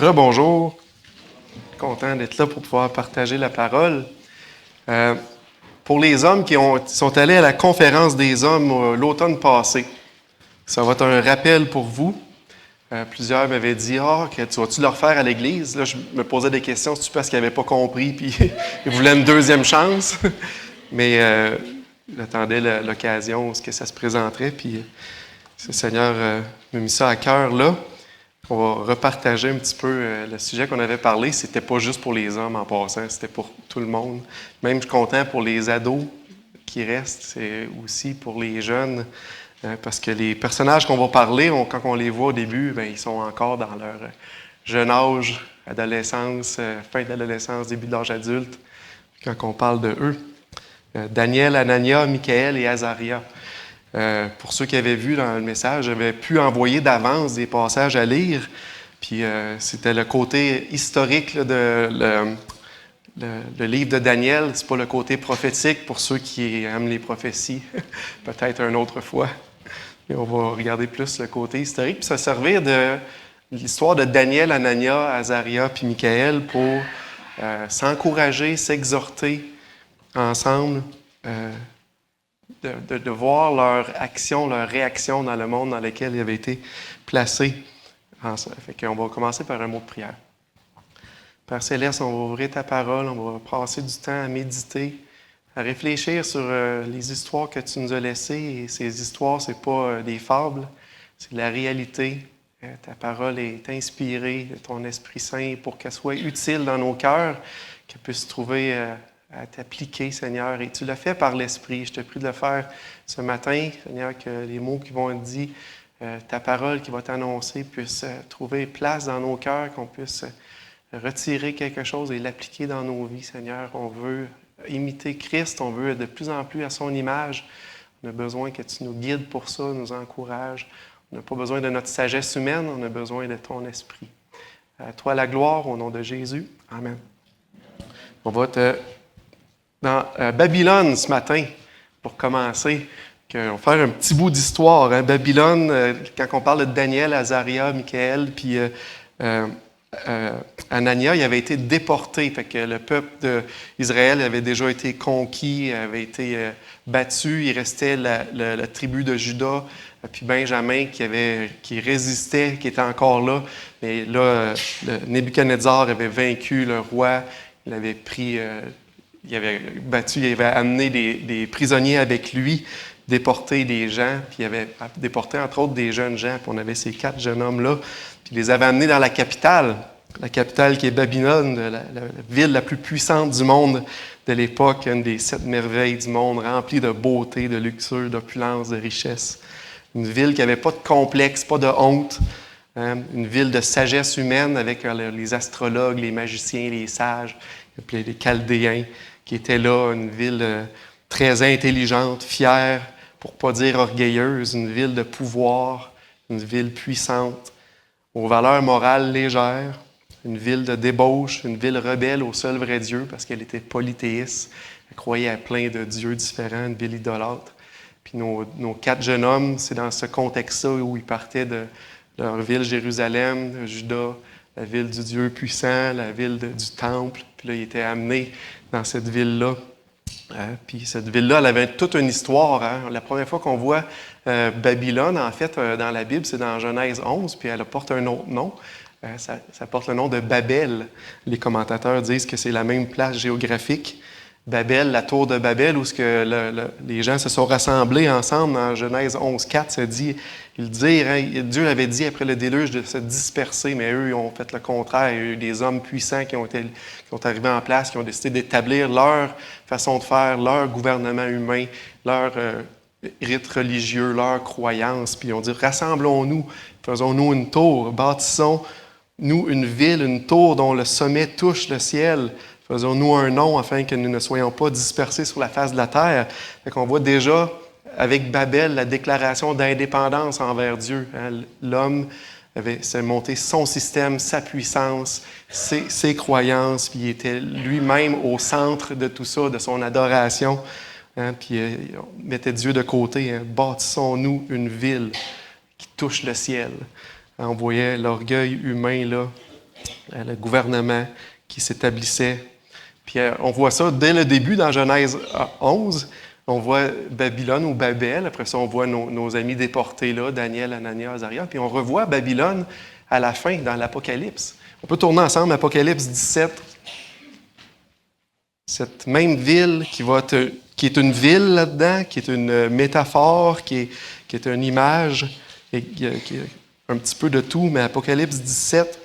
Rebonjour, content d'être là pour pouvoir partager la parole. Pour les hommes qui sont allés à la conférence des hommes l'automne passé, ça va être un rappel pour vous. Plusieurs m'avaient dit « tu vas-tu le refaire à l'église? » Là, je me posais des questions, c'est parce qu'ils n'avaient pas compris puis ils voulaient une deuxième chance. Mais j'attendais l'occasion où ça se présenterait, puis le Seigneur m'a mis ça à cœur là. On va repartager un petit peu le sujet qu'on avait parlé. C'était pas juste pour les hommes en passant, c'était pour tout le monde. Même je suis content pour les ados qui restent, c'est aussi pour les jeunes. Parce que les personnages qu'on va parler, quand on les voit au début, ils sont encore dans leur jeune âge, adolescence, fin d'adolescence, début de l'âge adulte, quand on parle de eux. Daniel, Anania, Michaël et Azaria. Pour ceux qui avaient vu dans le message, j'avais pu envoyer d'avance des passages à lire. Puis c'était le côté historique là, le livre de Daniel. C'est pas le côté prophétique pour ceux qui aiment les prophéties. Peut-être une autre fois. Mais on va regarder plus le côté historique. Puis ça servir de l'histoire de Daniel, Anania, Azaria puis Michaël pour s'encourager, s'exhorter ensemble. De voir leur action, leur réaction dans le monde dans lequel ils avaient été placés. Fait qu'on va commencer par un mot de prière. Père Céleste, on va ouvrir ta parole, on va passer du temps à méditer, à réfléchir sur les histoires que tu nous as laissées. Et ces histoires, ce n'est pas des fables, c'est la réalité. Ta parole est inspirée de ton Esprit Saint pour qu'elle soit utile dans nos cœurs, qu'elle puisse trouver à t'appliquer, Seigneur. Et tu l'as fait par l'Esprit. Je te prie de le faire ce matin, Seigneur, que les mots qui vont être dits, ta parole qui va t'annoncer, puisse trouver place dans nos cœurs, qu'on puisse retirer quelque chose et l'appliquer dans nos vies, Seigneur. On veut imiter Christ, on veut de plus en plus à son image. On a besoin que tu nous guides pour ça, nous encourages. On n'a pas besoin de notre sagesse humaine, on a besoin de ton Esprit. À toi la gloire, au nom de Jésus. Amen. On va être dans Babylone ce matin, pour commencer. On va faire un petit bout d'histoire. Babylone, quand on parle de Daniel, Azaria, Michaël, puis Anania, il avait été déporté. Fait que le peuple d'Israël avait déjà été conquis, avait été battu. Il restait la tribu de Juda, puis Benjamin qui résistait, qui était encore là. Mais là, Nebuchadnezzar avait vaincu le roi. Il avait pris... il avait battu, il avait amené des prisonniers avec lui, déporté des gens, puis il avait déporté entre autres des jeunes gens, puis on avait ces 4 jeunes hommes-là, puis il les avait amenés dans la capitale qui est Babylone, la ville la plus puissante du monde de l'époque, une des 7 merveilles du monde, remplie de beauté, de luxure, d'opulence, de richesse. Une ville qui n'avait pas de complexe, pas de honte, une ville de sagesse humaine avec les astrologues, les magiciens, les sages, puis les Chaldéens, qui était là, une ville très intelligente, fière, pour ne pas dire orgueilleuse, une ville de pouvoir, une ville puissante, aux valeurs morales légères, une ville de débauche, une ville rebelle au seul vrai Dieu, parce qu'elle était polythéiste, elle croyait à plein de dieux différents, une ville idolâtre. Puis nos 4 jeunes hommes, c'est dans ce contexte-là où ils partaient de leur ville Jérusalem, de Juda, la ville du Dieu puissant, la ville du temple. Puis là, ils étaient amenés dans cette ville-là. Puis cette ville-là, elle avait toute une histoire. La première fois qu'on voit Babylone, en fait, dans la Bible, c'est dans Genèse 11, puis elle porte un autre nom. Ça porte le nom de Babel. Les commentateurs disent que c'est la même place géographique. Babel, la tour de Babel, où les gens se sont rassemblés ensemble. Dans Genèse 11.4, ça dit, Dieu avait dit après le déluge de se disperser, mais eux, ils ont fait le contraire. Il y a eu des hommes puissants qui sont arrivés en place, qui ont décidé d'établir leur façon de faire, leur gouvernement humain, leur rite religieux, leurs croyances. Puis ils ont dit, rassemblons-nous, faisons-nous une tour, bâtissons-nous une ville, une tour dont le sommet touche le ciel. Faisons-nous un nom afin que nous ne soyons pas dispersés sur la face de la terre. Fait qu'on voit déjà, avec Babel, la déclaration d'indépendance envers Dieu. L'homme s'est monté son système, sa puissance, ses croyances, puis il était lui-même au centre de tout ça, de son adoration. Puis on mettait Dieu de côté. Bâtissons-nous une ville qui touche le ciel. On voyait l'orgueil humain là le gouvernement qui s'établissait. Puis on voit ça dès le début dans Genèse 11. On voit Babylone ou Babel. Après ça, on voit nos amis déportés là, Daniel, Anania, Azaria. Puis on revoit Babylone à la fin, dans l'Apocalypse. On peut tourner ensemble Apocalypse 17. Cette même ville qui est une ville là-dedans, qui est une métaphore, qui est une image, et qui est un petit peu de tout, mais Apocalypse 17,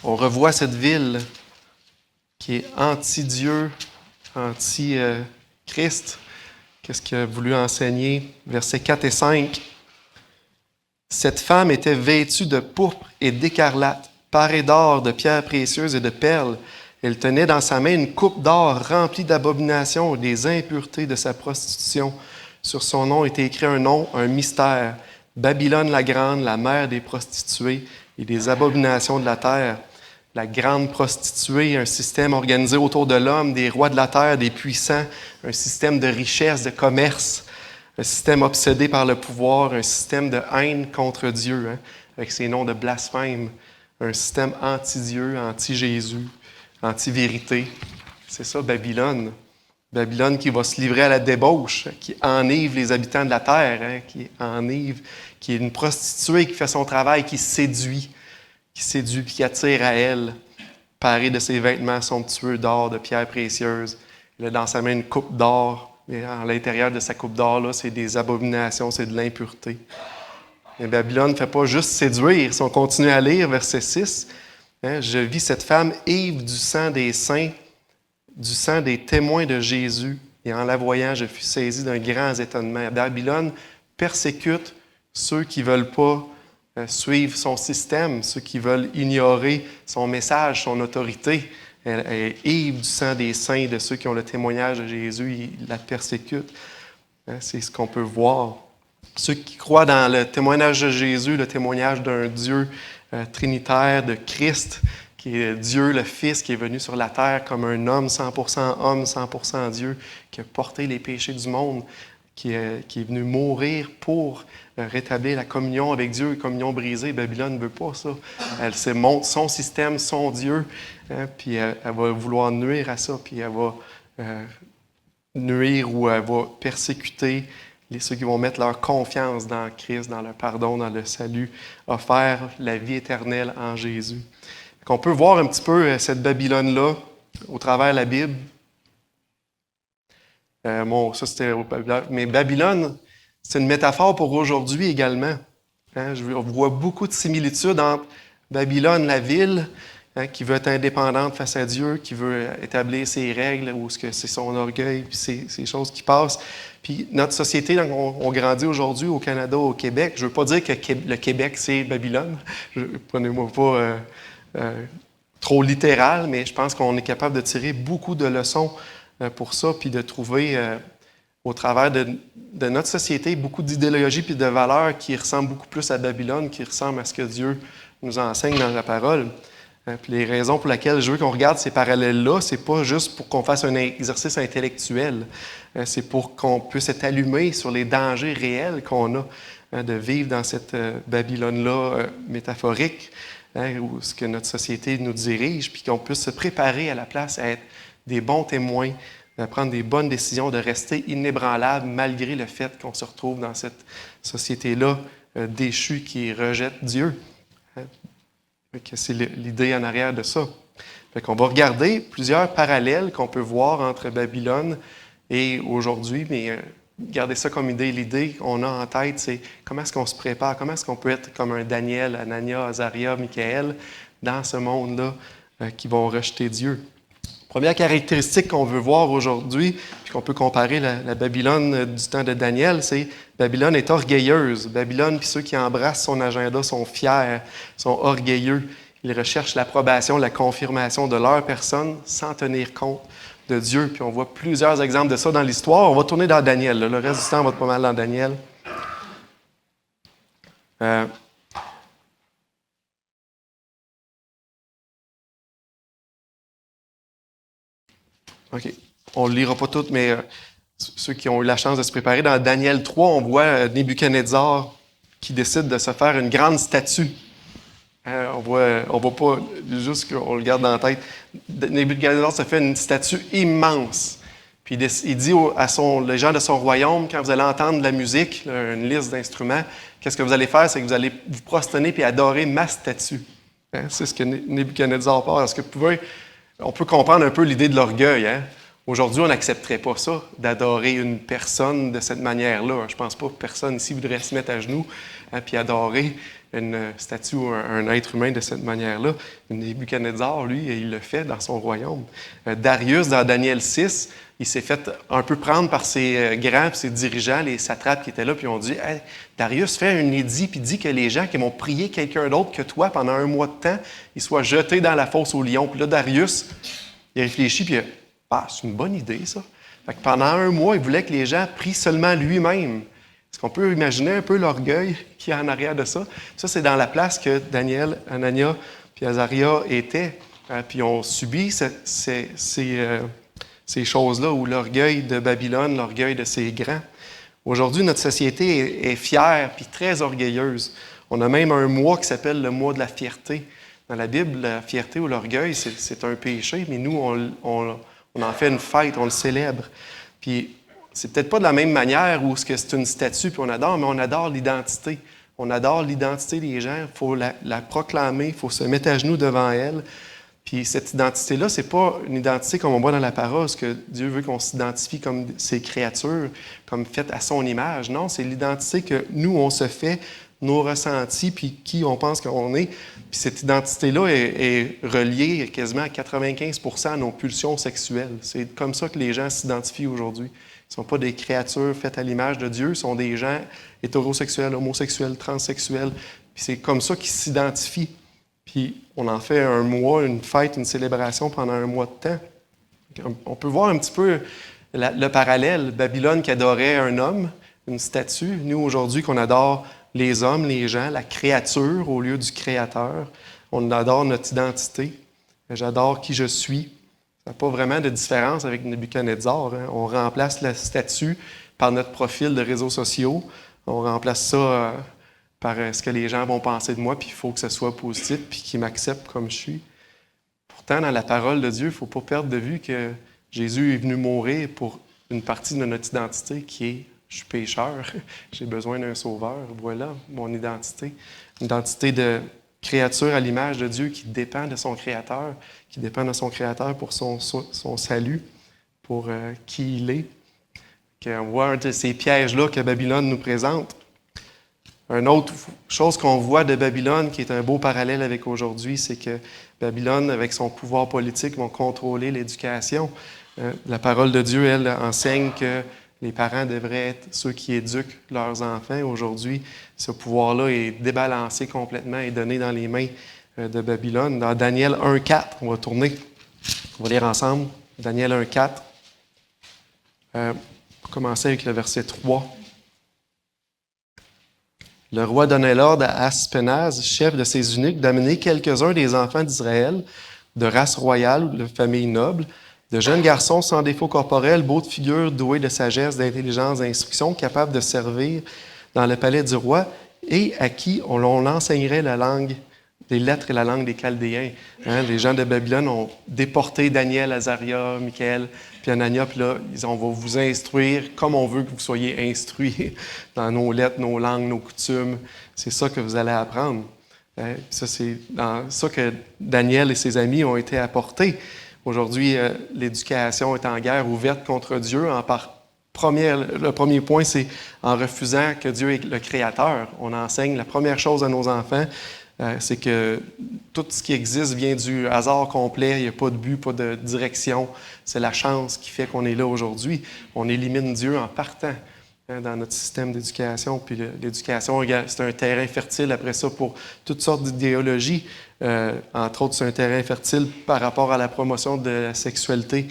on revoit cette ville qui est anti-Dieu, anti-Christ. Qu'est-ce qu'il a voulu enseigner? Versets 4 et 5. Cette femme était vêtue de pourpre et d'écarlate, parée d'or, de pierres précieuses et de perles. Elle tenait dans sa main une coupe d'or remplie d'abominations et des impuretés de sa prostitution. Sur son nom était écrit un nom, un mystère. Babylone la grande, la mère des prostituées et des abominations de la terre. La grande prostituée, un système organisé autour de l'homme, des rois de la terre, des puissants, un système de richesse, de commerce, un système obsédé par le pouvoir, un système de haine contre Dieu, avec ses noms de blasphème, un système anti-Dieu, anti-Jésus, anti-vérité. C'est ça, Babylone. Babylone qui va se livrer à la débauche, qui enivre les habitants de la terre, qui enivre, qui est une prostituée qui fait son travail, qui séduit puis qui attire à elle, parée de ses vêtements somptueux d'or, de pierres précieuses. Elle a dans sa main une coupe d'or, mais à l'intérieur de sa coupe d'or, là, c'est des abominations, c'est de l'impureté. Et Babylone ne fait pas juste séduire. Si on continue à lire, verset 6, je vis cette femme ivre du sang des saints, du sang des témoins de Jésus, et en la voyant, je fus saisi d'un grand étonnement. Babylone persécute ceux qui ne veulent pas suivre son système, ceux qui veulent ignorer son message, son autorité. Elle est ivre du sang des saints, de ceux qui ont le témoignage de Jésus, ils la persécutent. C'est ce qu'on peut voir. Ceux qui croient dans le témoignage de Jésus, le témoignage d'un Dieu trinitaire, de Christ, qui est Dieu, le Fils, qui est venu sur la terre comme un homme, 100% homme, 100% Dieu, qui a porté les péchés du monde, qui est venu mourir pour rétablir la communion avec Dieu, une communion brisée. Babylone ne veut pas ça. Elle se montre son système, son Dieu, puis elle va vouloir nuire à ça, puis elle va nuire ou elle va persécuter ceux qui vont mettre leur confiance dans Christ, dans le pardon, dans le salut offert, la vie éternelle en Jésus. On peut voir un petit peu cette Babylone-là au travers de la Bible. Ça, c'était au Babylone. Mais Babylone, c'est une métaphore pour aujourd'hui également. On voit beaucoup de similitudes entre Babylone, la ville, qui veut être indépendante face à Dieu, qui veut établir ses règles, ou ce que c'est son orgueil, puis ces choses qui passent. Puis notre société, on grandit aujourd'hui au Canada, au Québec. Je ne veux pas dire que le Québec, c'est Babylone. Prenez-moi pas trop littéral, mais je pense qu'on est capable de tirer beaucoup de leçons pour ça, puis de trouver au travers de notre société beaucoup d'idéologies puis de valeurs qui ressemblent beaucoup plus à Babylone, qui ressemblent à ce que Dieu nous enseigne dans la parole. Puis les raisons pour lesquelles je veux qu'on regarde ces parallèles-là, c'est pas juste pour qu'on fasse un exercice intellectuel, c'est pour qu'on puisse être allumé sur les dangers réels qu'on a de vivre dans cette Babylone-là métaphorique, où ce que notre société nous dirige, puis qu'on puisse se préparer à la place à être des bons témoins, de prendre des bonnes décisions, de rester inébranlable malgré le fait qu'on se retrouve dans cette société-là déchue qui rejette Dieu. C'est l'idée en arrière de ça. On va regarder plusieurs parallèles qu'on peut voir entre Babylone et aujourd'hui, mais gardez ça comme idée. L'idée qu'on a en tête, c'est comment est-ce qu'on se prépare, comment est-ce qu'on peut être comme un Daniel, Anania, Azaria, Michaël, dans ce monde-là qui vont rejeter Dieu. Première caractéristique qu'on veut voir aujourd'hui, puis qu'on peut comparer la Babylone du temps de Daniel, c'est Babylone est orgueilleuse. Babylone, puis ceux qui embrassent son agenda sont fiers, sont orgueilleux. Ils recherchent l'approbation, la confirmation de leur personne sans tenir compte de Dieu. Puis on voit plusieurs exemples de ça dans l'histoire. On va tourner dans Daniel. Le reste du temps, on va être pas mal dans Daniel. OK. On ne le lira pas tout, mais ceux qui ont eu la chance de se préparer, dans Daniel 3, on voit Nebuchadnezzar qui décide de se faire une grande statue. On voit pas juste qu'on le garde dans la tête. Nebuchadnezzar se fait une statue immense. Puis il dit les gens de son royaume, quand vous allez entendre de la musique, là, une liste d'instruments, qu'est-ce que vous allez faire? C'est que vous allez vous prosterner et adorer ma statue. Hein? C'est ce que Nebuchadnezzar parle. Est-ce que on peut comprendre un peu l'idée de l'orgueil. Hein? Aujourd'hui, on n'accepterait pas ça, d'adorer une personne de cette manière-là. Je ne pense pas que personne ici voudrait se mettre à genoux puis adorer une statue ou un être humain de cette manière-là. Nebuchadnezzar, lui, il le fait dans son royaume. Darius, dans Daniel 6, il s'est fait un peu prendre par ses grands et ses dirigeants, les satrapes qui étaient là, puis ils ont dit hey, « Darius, fais un édit, puis dis que les gens qui vont prier quelqu'un d'autre que toi pendant 1 mois de temps, ils soient jetés dans la fosse aux lions. » Puis là, Darius, il réfléchit, puis c'est une bonne idée, ça. Fait que pendant 1 mois, il voulait que les gens prient seulement lui-même. Est-ce qu'on peut imaginer un peu l'orgueil qu'il y a en arrière de ça? Ça, c'est dans la place que Daniel, Anania puis Azaria étaient. Puis ils ont subi ces choses-là, où l'orgueil de Babylone, l'orgueil de ses grands. Aujourd'hui, notre société est fière puis très orgueilleuse. On a même un mois qui s'appelle le mois de la fierté. Dans la Bible, la fierté ou l'orgueil, c'est un péché, mais nous, on en fait une fête, on le célèbre. Puis, c'est peut-être pas de la même manière où c'est une statue puis on adore, mais on adore l'identité. On adore l'identité des gens. Il faut la proclamer, il faut se mettre à genoux devant elle. Puis cette identité-là, c'est pas une identité comme on voit dans la parole, parce que Dieu veut qu'on s'identifie comme ses créatures, comme faites à son image. Non, c'est l'identité que nous, on se fait, nos ressentis, puis qui on pense qu'on est. Puis cette identité-là est reliée quasiment à 95% à nos pulsions sexuelles. C'est comme ça que les gens s'identifient aujourd'hui. Ils ne sont pas des créatures faites à l'image de Dieu, ils sont des gens hétérosexuels, homosexuels, transsexuels. Puis c'est comme ça qu'ils s'identifient. Puis on en fait 1 mois, une fête, une célébration pendant 1 mois de temps. On peut voir un petit peu le parallèle. Babylone qui adorait un homme, une statue. Nous, aujourd'hui, qu'on adore les hommes, les gens, la créature au lieu du créateur. On adore notre identité. J'adore qui je suis. Ça n'a pas vraiment de différence avec Nebuchadnezzar. Hein? On remplace la statue par notre profil de réseaux sociaux. On remplace ça par ce que les gens vont penser de moi, puis il faut que ce soit positif, puis qu'ils m'acceptent comme je suis. Pourtant, dans la parole de Dieu, il ne faut pas perdre de vue que Jésus est venu mourir pour une partie de notre identité qui est « je suis pécheur, j'ai besoin d'un sauveur ». Voilà mon identité. Une identité de créature à l'image de Dieu qui dépend de son Créateur, qui dépend de son Créateur pour son salut, pour qui il est. On voit un de ces pièges-là que Babylone nous présente. Une autre chose qu'on voit de Babylone, qui est un beau parallèle avec aujourd'hui, c'est que Babylone, avec son pouvoir politique, vont contrôler l'éducation. La parole de Dieu, elle, enseigne que les parents devraient être ceux qui éduquent leurs enfants. Aujourd'hui, ce pouvoir-là est débalancé complètement et donné dans les mains de Babylone. Dans Daniel 1,4, on va tourner, on va lire ensemble. Daniel 1,4. On va commencer avec le verset 3. Le roi donnait l'ordre à Aspenaz, chef de ses eunuques, d'amener quelques-uns des enfants d'Israël, de race royale ou de famille noble, de jeunes garçons sans défaut corporel, beaux de figure, doués de sagesse, d'intelligence, d'instruction, capables de servir dans le palais du roi, et à qui on enseignerait la langue, les lettres et la langue des Chaldéens. Hein, les gens de Babylone ont déporté Daniel, Azaria, Michaël, puis Anania, puis là, on va vous instruire comme on veut que vous soyez instruits dans nos lettres, nos langues, nos coutumes. C'est ça que vous allez apprendre. Hein, ça, c'est dans ça que Daniel et ses amis ont été apportés. Aujourd'hui, l'éducation est en guerre ouverte contre Dieu. Le premier point, c'est en refusant que Dieu est le Créateur. On enseigne la première chose à nos enfants, c'est que tout ce qui existe vient du hasard complet. Il n'y a pas de but, pas de direction. C'est la chance qui fait qu'on est là aujourd'hui. On élimine Dieu en partant dans notre système d'éducation. Puis l'éducation, c'est un terrain fertile après ça pour toutes sortes d'idéologies. Entre autres, c'est un terrain fertile par rapport à la promotion de la sexualité,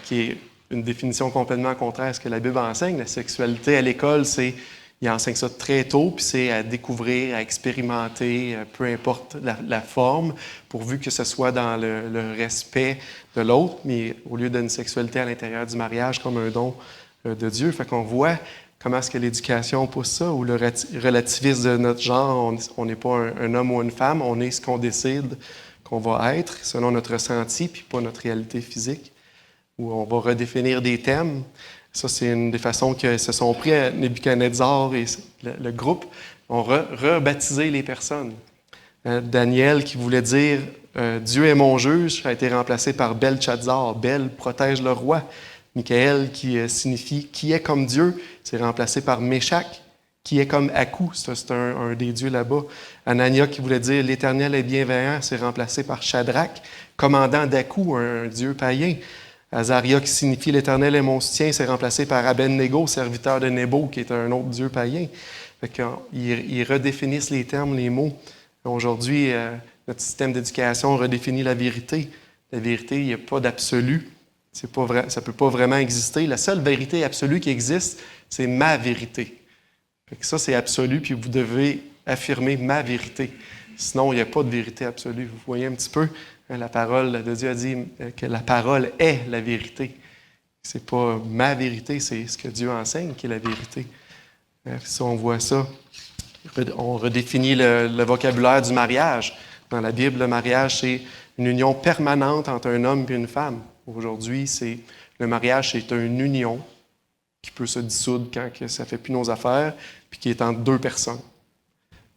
qui est une définition complètement contraire à ce que la Bible enseigne. La sexualité à l'école, il enseigne ça très tôt, puis c'est à découvrir, à expérimenter, peu importe la forme, pourvu que ce soit dans le respect de l'autre, mais au lieu d'une sexualité à l'intérieur du mariage comme un don de Dieu. Fait qu'on voit comment est-ce que l'éducation pousse ça, ou le relativisme de notre genre, on n'est pas un homme ou une femme, on est ce qu'on décide qu'on va être, selon notre ressenti, puis pas notre réalité physique, où on va redéfinir des thèmes. Ça, c'est une des façons que se sont pris à Nebuchadnezzar et le groupe ont rebaptisé les personnes. Daniel, qui voulait dire « Dieu est mon juge », a été remplacé par Belchazzar. Bel protège le roi. Michael, qui signifie « qui est comme Dieu », c'est remplacé par Méshach, qui est comme Akou, c'est un des dieux là-bas. Anania, qui voulait dire « l'Éternel est bienveillant », c'est remplacé par Shadrach, commandant d'Akou, un dieu païen. Azaria, qui signifie « l'Éternel est mon soutien », c'est remplacé par Abednego, serviteur de Nebo, qui est un autre dieu païen. Ils redéfinissent les termes, les mots. Aujourd'hui, notre système d'éducation redéfinit la vérité. La vérité, il n'y a pas d'absolu. Ça ne peut pas vraiment exister. La seule vérité absolue qui existe, c'est ma vérité. Ça, c'est absolu, puis vous devez affirmer ma vérité. Sinon, il n'y a pas de vérité absolue. Vous voyez un petit peu, la parole de Dieu a dit que la parole est la vérité. Ce n'est pas ma vérité, c'est ce que Dieu enseigne qui est la vérité. Si on voit ça, on redéfinit le vocabulaire du mariage. Dans la Bible, le mariage, c'est une union permanente entre un homme et une femme. Aujourd'hui, le mariage, c'est une union qui peut se dissoudre quand ça ne fait plus nos affaires, puis qui est entre deux personnes.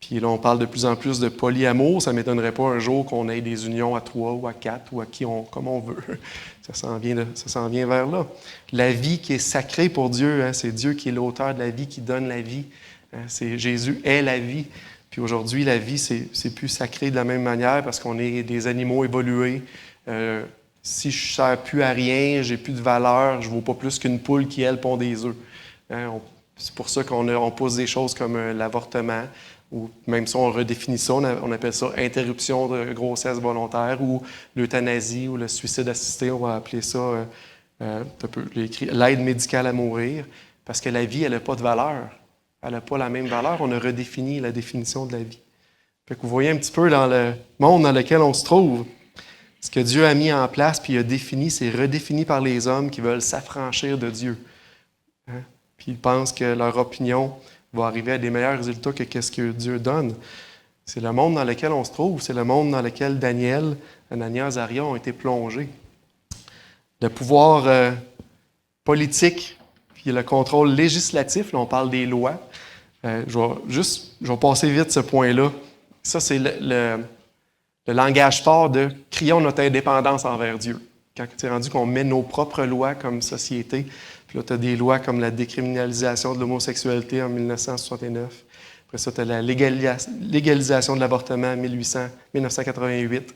Puis là, on parle de plus en plus de polyamour. Ça ne m'étonnerait pas un jour qu'on ait des unions à 3 ou à 4 ou à comme on veut. Ça s'en vient vers là. La vie qui est sacrée pour Dieu, c'est Dieu qui est l'auteur de la vie, qui donne la vie. Jésus est la vie. Puis aujourd'hui, la vie, c'est plus sacré de la même manière parce qu'on est des animaux évolués. Si je ne sers plus à rien, j'ai plus de valeur, je ne vaux pas plus qu'une poule qui, elle, pond des œufs. C'est pour ça qu'on pose des choses comme l'avortement, ou même si on redéfinit ça, on appelle ça interruption de grossesse volontaire, ou l'euthanasie, ou le suicide assisté, on va appeler ça l'aide médicale à mourir, parce que la vie, elle n'a pas de valeur. Elle n'a pas la même valeur. On a redéfini la définition de la vie. Fait que vous voyez un petit peu dans le monde dans lequel on se trouve, ce que Dieu a mis en place puis a défini, c'est redéfini par les hommes qui veulent s'affranchir de Dieu. Puis ils pensent que leur opinion va arriver à des meilleurs résultats que ce que Dieu donne. C'est le monde dans lequel on se trouve, c'est le monde dans lequel Daniel, Anania, Azaria ont été plongés. Le pouvoir politique puis le contrôle législatif, là, on parle des lois. Je vais passer vite ce point-là. Ça, c'est le langage fort de « crions notre indépendance envers Dieu ». Quand c'est rendu qu'on met nos propres lois comme société, puis là, tu as des lois comme la décriminalisation de l'homosexualité en 1969. Après ça, tu as la légalisation de l'avortement en 1988.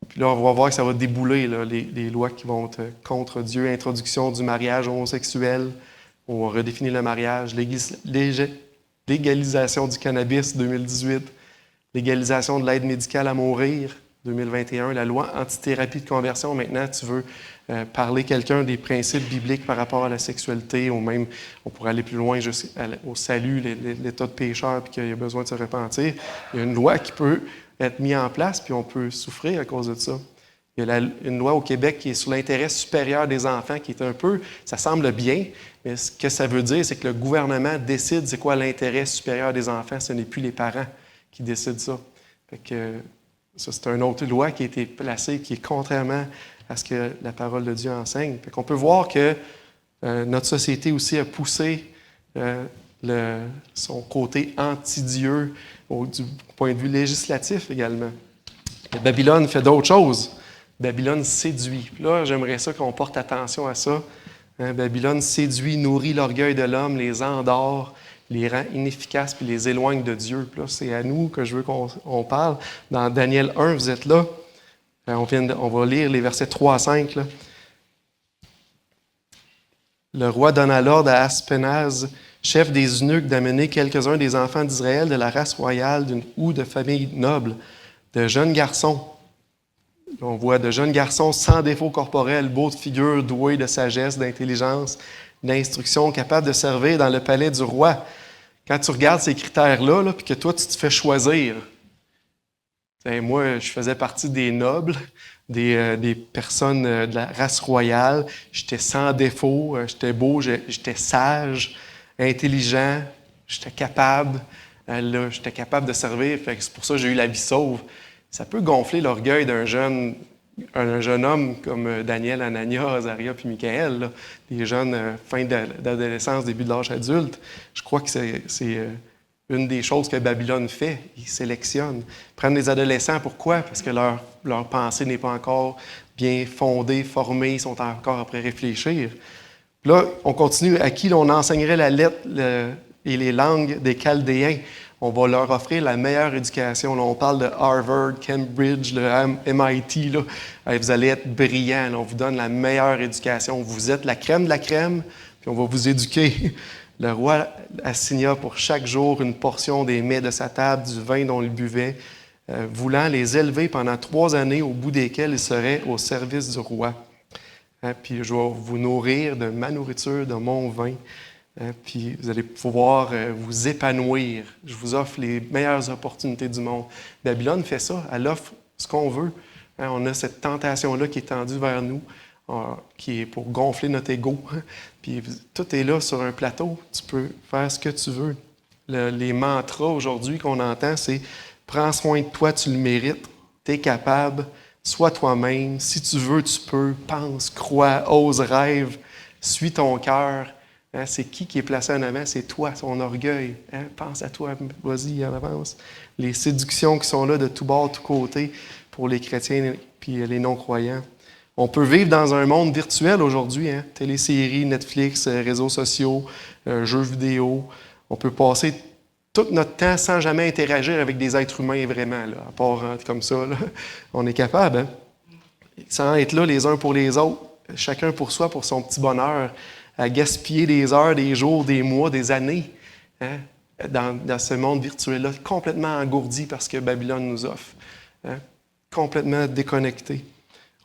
Puis là, on va voir que ça va débouler, là, les lois qui vont être contre Dieu. Introduction du mariage homosexuel. On va redéfinir le mariage. Légalisation du cannabis, 2018. Légalisation de l'aide médicale à mourir, 2021. La loi antithérapie de conversion. Maintenant, tu veux parler quelqu'un des principes bibliques par rapport à la sexualité, ou même, on pourrait aller plus loin au salut, l'état de pécheur, puis qu'il y a besoin de se repentir. Il y a une loi qui peut être mise en place, puis on peut souffrir à cause de ça. Il y a une loi au Québec qui est sur l'intérêt supérieur des enfants, qui est un peu, ça semble bien, mais ce que ça veut dire, c'est que le gouvernement décide c'est quoi l'intérêt supérieur des enfants, ce n'est plus les parents qui décident ça. Fait que ça, c'est une autre loi qui a été placée, qui est contrairement à ce que la parole de Dieu enseigne. Fait qu'on peut voir que notre société aussi a poussé son côté anti-Dieu du point de vue législatif également. Et Babylone fait d'autres choses. Babylone séduit. Puis là, j'aimerais ça qu'on porte attention à ça. Babylone séduit, nourrit l'orgueil de l'homme, les endort, les rend inefficaces puis les éloigne de Dieu. Puis là, c'est à nous que je veux qu'on parle. Dans Daniel 1, vous êtes là. On va lire les versets 3 à 5. Là. Le roi donna l'ordre à Aspenaz, chef des eunuques, d'amener quelques-uns des enfants d'Israël de la race royale ou de famille noble, de jeunes garçons. On voit de jeunes garçons sans défaut corporel, beaux de figure, doués de sagesse, d'intelligence, d'instruction, capables de servir dans le palais du roi. Quand tu regardes ces critères-là, puis que toi, tu te fais choisir. Moi, je faisais partie des nobles, des personnes de la race royale. J'étais sans défaut, j'étais beau, j'étais sage, intelligent, j'étais capable, là, j'étais capable de servir, fait que c'est pour ça que j'ai eu la vie sauve. Ça peut gonfler l'orgueil d'un jeune homme comme Daniel, Anania, Azaria puis Michaël, là, des jeunes fin d'adolescence, début de l'âge adulte. Je crois que c'est une des choses que Babylone fait. Ils sélectionnent. Ils prennent des adolescents. Pourquoi? Parce que leur pensée n'est pas encore bien fondée, formée. Ils sont encore après réfléchir. Puis là, on continue. À qui on enseignerait la lettre et les langues des Chaldéens? On va leur offrir la meilleure éducation. Là, on parle de Harvard, Cambridge, le MIT. Là. Vous allez être brillants. Là. On vous donne la meilleure éducation. Vous êtes la crème de la crème, puis on va vous éduquer. Le roi assigna pour chaque jour une portion des mets de sa table, du vin dont il buvait, voulant les élever pendant 3 années, au bout desquelles ils seraient au service du roi. Puis je vais vous nourrir de ma nourriture, de mon vin. Puis vous allez pouvoir vous épanouir. Je vous offre les meilleures opportunités du monde. Babylone fait ça. Elle offre ce qu'on veut. On a cette tentation-là qui est tendue vers nous, qui est pour gonfler notre ego. Puis tout est là sur un plateau. Tu peux faire ce que tu veux. Les mantras aujourd'hui qu'on entend, c'est « Prends soin de toi, tu le mérites. Tu es capable. Sois toi-même. Si tu veux, tu peux. Pense, crois, ose, rêve. Suis ton cœur. » C'est qui est placé en avant? C'est toi, son orgueil. Pense à toi, vas-y, en avance. Les séductions qui sont là de tout bord, de tout côté pour les chrétiens et les non-croyants. On peut vivre dans un monde virtuel aujourd'hui, téléséries, Netflix, réseaux sociaux, jeux vidéo. On peut passer tout notre temps sans jamais interagir avec des êtres humains vraiment, là, à part comme ça. Là. On est capable, sans être là les uns pour les autres, chacun pour soi, pour son petit bonheur, à gaspiller des heures, des jours, des mois, des années dans ce monde virtuel-là, complètement engourdi par ce que Babylone nous offre, complètement déconnecté.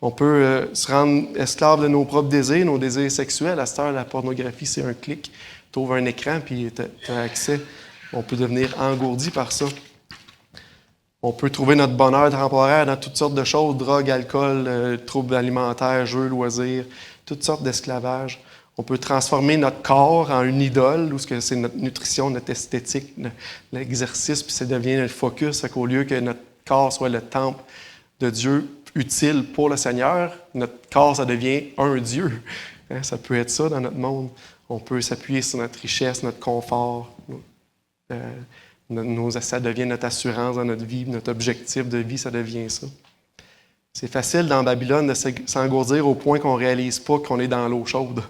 On peut se rendre esclave de nos propres désirs, nos désirs sexuels. À cette heure, la pornographie, c'est un clic. Tu ouvres un écran puis tu as accès. On peut devenir engourdi par ça. On peut trouver notre bonheur temporaire dans toutes sortes de choses, drogue, alcool, troubles alimentaires, jeux, loisirs, toutes sortes d'esclavage. On peut transformer notre corps en une idole, où c'est notre nutrition, notre esthétique, l'exercice, puis ça devient le focus. Qu'au lieu que notre corps soit le temple de Dieu utile pour le Seigneur, notre corps, ça devient un Dieu. Ça peut être ça dans notre monde. On peut s'appuyer sur notre richesse, notre confort. Ça devient notre assurance dans notre vie, notre objectif de vie, ça devient ça. C'est facile dans Babylone de s'engourdir au point qu'on ne réalise pas qu'on est dans l'eau chaude,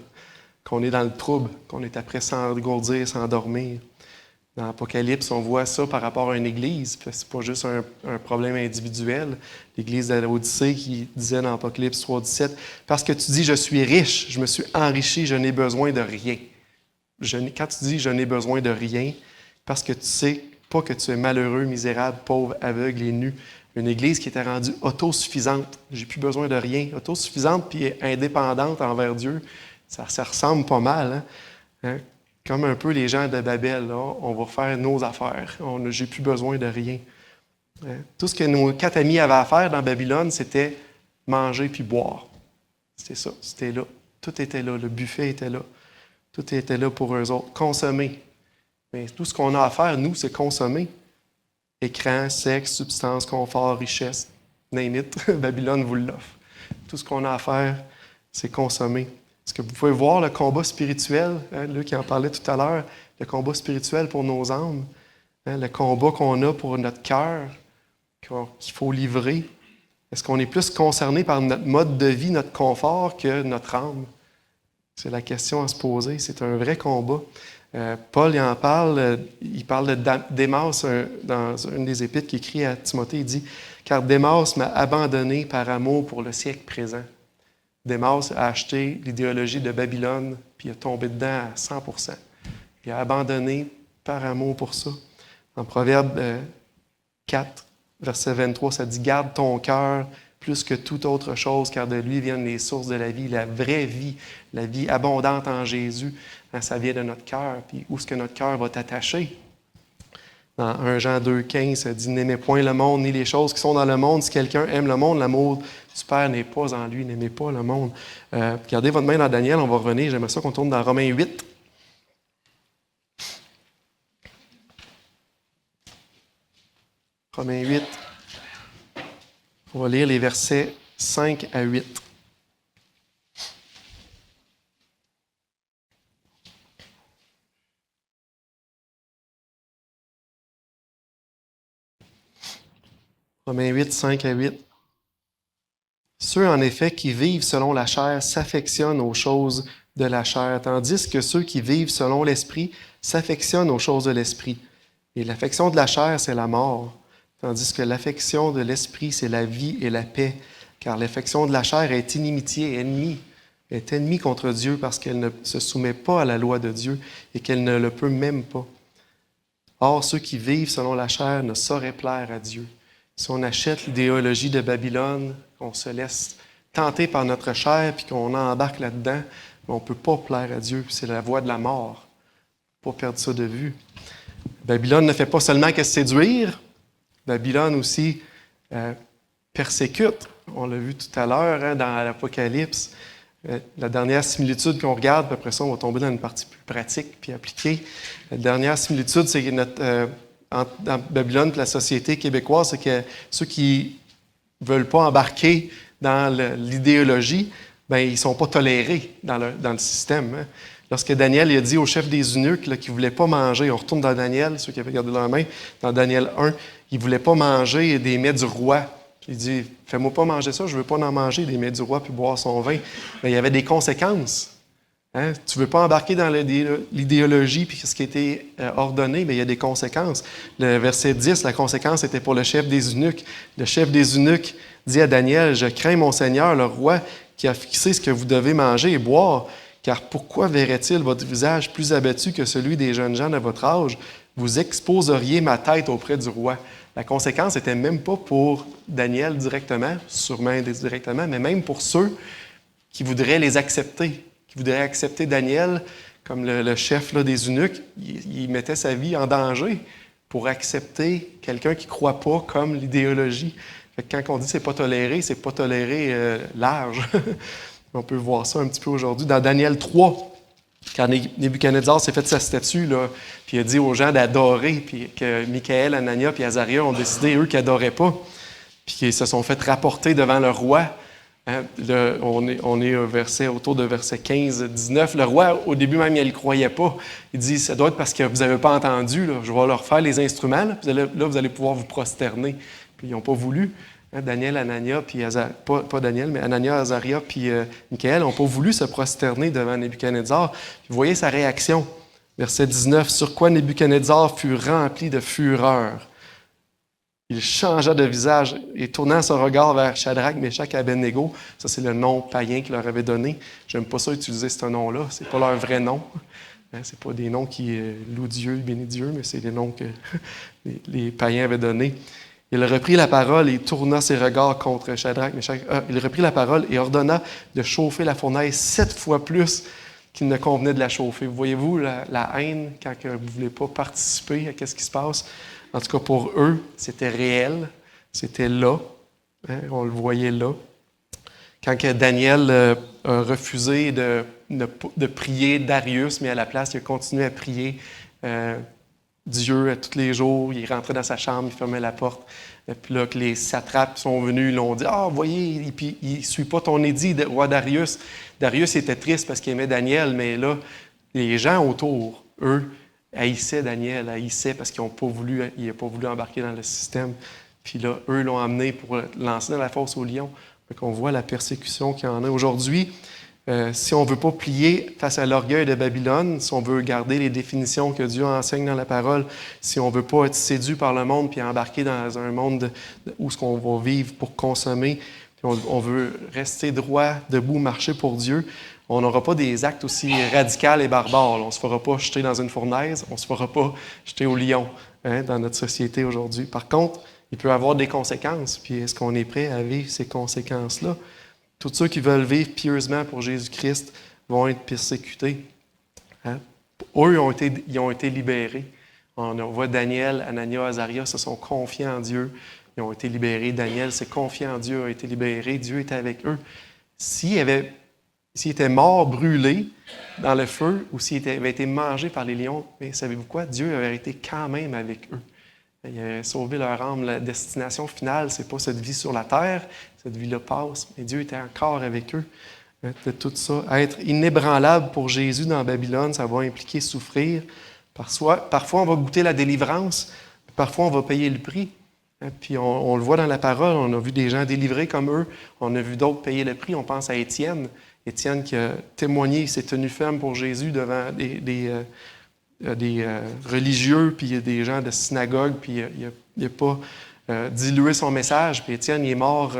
qu'on est dans le trouble, qu'on est après s'engourdir, s'endormir. Dans l'Apocalypse, on voit ça par rapport à une église. Ce n'est pas juste un problème individuel. L'église de l'Odyssée qui disait dans Apocalypse 3,17 « Parce que tu dis, je suis riche, je me suis enrichi, je n'ai besoin de rien. » Quand tu dis « je n'ai besoin de rien », parce que tu sais pas que tu es malheureux, misérable, pauvre, aveugle et nu. Une église qui était rendue autosuffisante. J'ai plus besoin de rien. Autosuffisante puis indépendante envers Dieu. Ça ressemble pas mal. Hein? Comme un peu les gens de Babel, là, on va faire nos affaires. J'ai plus besoin de rien. Tout ce que nos 4 amis avaient à faire dans Babylone, c'était manger puis boire. C'était ça, c'était là. Tout était là, le buffet était là. Tout était là pour eux autres. Consommer. Mais tout ce qu'on a à faire, nous, c'est consommer. Écran, sexe, substance, confort, richesse, name it. Babylone vous l'offre. Tout ce qu'on a à faire, c'est consommer. Est-ce que vous pouvez voir le combat spirituel, Luc en parlait tout à l'heure, le combat spirituel pour nos âmes, le combat qu'on a pour notre cœur, qu'il faut livrer. Est-ce qu'on est plus concerné par notre mode de vie, notre confort, que notre âme? C'est la question à se poser. C'est un vrai combat. Paul il en parle, il parle de Démas dans une des épîtres qu'il écrit à Timothée. Il dit « Car Démas m'a abandonné par amour pour le siècle présent. » Démas a acheté l'idéologie de Babylone, puis il est tombé dedans à 100%. Il a abandonné par amour pour ça. En Proverbe 4, verset 23, ça dit « Garde ton cœur plus que toute autre chose, car de lui viennent les sources de la vie, la vraie vie, la vie abondante en Jésus. » Ça vient de notre cœur. Puis où est-ce que notre cœur va t'attacher? Dans 1 Jean 2,15, ça dit « N'aimez point le monde, ni les choses qui sont dans le monde. Si quelqu'un aime le monde, l'amour du Père n'est pas en lui. N'aimez pas le monde. » Gardez votre main dans Daniel, on va revenir. J'aimerais ça qu'on tourne dans Romains 8. Romains 8. On va lire les versets 5 à 8. Romains 8, 5 à 8. Ceux, en effet, qui vivent selon la chair s'affectionnent aux choses de la chair, tandis que ceux qui vivent selon l'esprit s'affectionnent aux choses de l'esprit. Et l'affection de la chair, c'est la mort, tandis que l'affection de l'esprit, c'est la vie et la paix. Car l'affection de la chair est inimitié, ennemie, est ennemie contre Dieu parce qu'elle ne se soumet pas à la loi de Dieu et qu'elle ne le peut même pas. Or, ceux qui vivent selon la chair ne sauraient plaire à Dieu. Si on achète l'idéologie de Babylone, qu'on se laisse tenter par notre chair puis qu'on embarque là-dedans, on ne peut pas plaire à Dieu. C'est la voie de la mort. Il ne faut pas perdre ça de vue. Babylone ne fait pas seulement que séduire, Babylone aussi persécute. On l'a vu tout à l'heure dans l'Apocalypse. La dernière similitude qu'on regarde, puis après ça, on va tomber dans une partie plus pratique puis appliquée. La dernière similitude, c'est que dans Babylone et la société québécoise, c'est que ceux qui ne veulent pas embarquer dans l'idéologie, ben, ils ne sont pas tolérés dans le système. Hein. Lorsque Daniel il a dit au chef des eunuques qu'il ne voulait pas manger, on retourne dans Daniel, ceux qui avaient gardé leur main, dans Daniel 1, il ne voulait pas manger des mets du roi. Il dit, fais-moi pas manger ça, je ne veux pas en manger des mets du roi puis boire son vin. Mais il y avait des conséquences. Hein? Tu ne veux pas embarquer dans l'idéologie puis ce qui a été ordonné, mais il y a des conséquences. Le verset 10, la conséquence était pour le chef des eunuques. Le chef des eunuques dit à Daniel, « Je crains mon Seigneur, le roi, qui a fixé ce que vous devez manger et boire, car pourquoi verrait-il votre visage plus abattu que celui des jeunes gens de votre âge? Vous exposeriez ma tête auprès du roi. » La conséquence n'était même pas pour Daniel directement, sûrement indirectement, mais même pour ceux qui voudraient les accepter, qui voudraient accepter Daniel comme le chef là, des eunuques. Il mettait sa vie en danger pour accepter quelqu'un qui ne croit pas comme l'idéologie. Fait que quand on dit que c'est pas toléré large. On peut voir ça un petit peu aujourd'hui. Dans Daniel 3, quand Nebuchadnezzar s'est fait sa statue, là, puis il a dit aux gens d'adorer, puis que Michaël, Anania et Azaria ont décidé, eux, qu'ils n'adoraient pas, puis qu'ils se sont fait rapporter devant le roi. Hein, on est autour de verset 15-19. Le roi, au début même, il ne le croyait pas. Il dit, ça doit être parce que vous n'avez pas entendu. Là. Je vais leur faire les instruments, là, puis là, vous allez pouvoir vous prosterner. Puis ils n'ont pas voulu. Daniel, Anania, puis pas Daniel, mais Anania, Azaria, puis Michaël n'ont pas voulu se prosterner devant Nebuchadnezzar. Vous voyez sa réaction. Verset 19. Sur quoi Nebuchadnezzar fut rempli de fureur. Il changea de visage et tournant son regard vers Shadrach, Meshach et Abednego. Ça, c'est le nom païen qu'il leur avait donné. J'aime pas ça utiliser ce nom-là. C'est pas leur vrai nom. C'est pas des noms qui louent Dieu, bénissent Dieu, mais c'est des noms que les païens avaient donnés. Il reprit la parole et tourna ses regards contre Shadrach, Meshach. Il reprit la parole et ordonna de chauffer la fournaise 7 fois plus qu'il ne convenait de la chauffer. Voyez-vous la haine quand vous ne voulez pas participer à ce qui se passe? En tout cas, pour eux, c'était réel. C'était là. Hein, on le voyait là. Quand Daniel a refusé de prier Darius, mais à la place, il a continué à prier Dieu tous les jours. Il rentrait dans sa chambre, il fermait la porte. Et puis là, que les satrapes sont venus, ils l'ont dit, « Ah, voyez, puis il ne suit pas ton édit, roi Darius. » Darius était triste parce qu'il aimait Daniel, mais là, les gens autour, eux, haïssaient Daniel, haïssaient parce qu'il n'a pas voulu embarquer dans le système. Puis là, eux l'ont amené pour lancer dans la fosse aux lions. Donc, on voit la persécution qu'il y en a aujourd'hui. Si on ne veut pas plier face à l'orgueil de Babylone, si on veut garder les définitions que Dieu enseigne dans la parole, si on ne veut pas être séduit par le monde puis embarquer dans un monde où ce qu'on va vivre pour consommer, puis on veut rester droit, debout, marcher pour Dieu, on n'aura pas des actes aussi radicaux et barbares. On ne se fera pas jeter dans une fournaise, on ne se fera pas jeter au lion dans notre société aujourd'hui. Par contre, il peut y avoir des conséquences. Puis est-ce qu'on est prêt à vivre ces conséquences-là? Tous ceux qui veulent vivre pieusement pour Jésus-Christ vont être persécutés. Hein? Eux, ils ont été libérés. On voit Daniel, Anania, Azaria se sont confiés en Dieu. Ils ont été libérés. Daniel s'est confié en Dieu, a été libéré. Dieu était avec eux. S'il était mort, brûlé dans le feu, ou s'il avait été mangé par les lions, mais savez-vous quoi? Dieu avait été quand même avec eux. Il a sauvé leur âme. La destination finale, ce n'est pas cette vie sur la terre. Cette vie-là passe, mais Dieu était encore avec eux. De tout ça. Être inébranlable pour Jésus dans Babylone, ça va impliquer souffrir. Parfois, on va goûter la délivrance, parfois, on va payer le prix. Puis on le voit dans la parole, on a vu des gens délivrés comme eux, on a vu d'autres payer le prix. On pense à Étienne. Étienne qui a témoigné, il s'est tenu ferme pour Jésus devant des religieux, puis des gens de synagogue, puis il n'a pas dilué son message. Puis Étienne, il est mort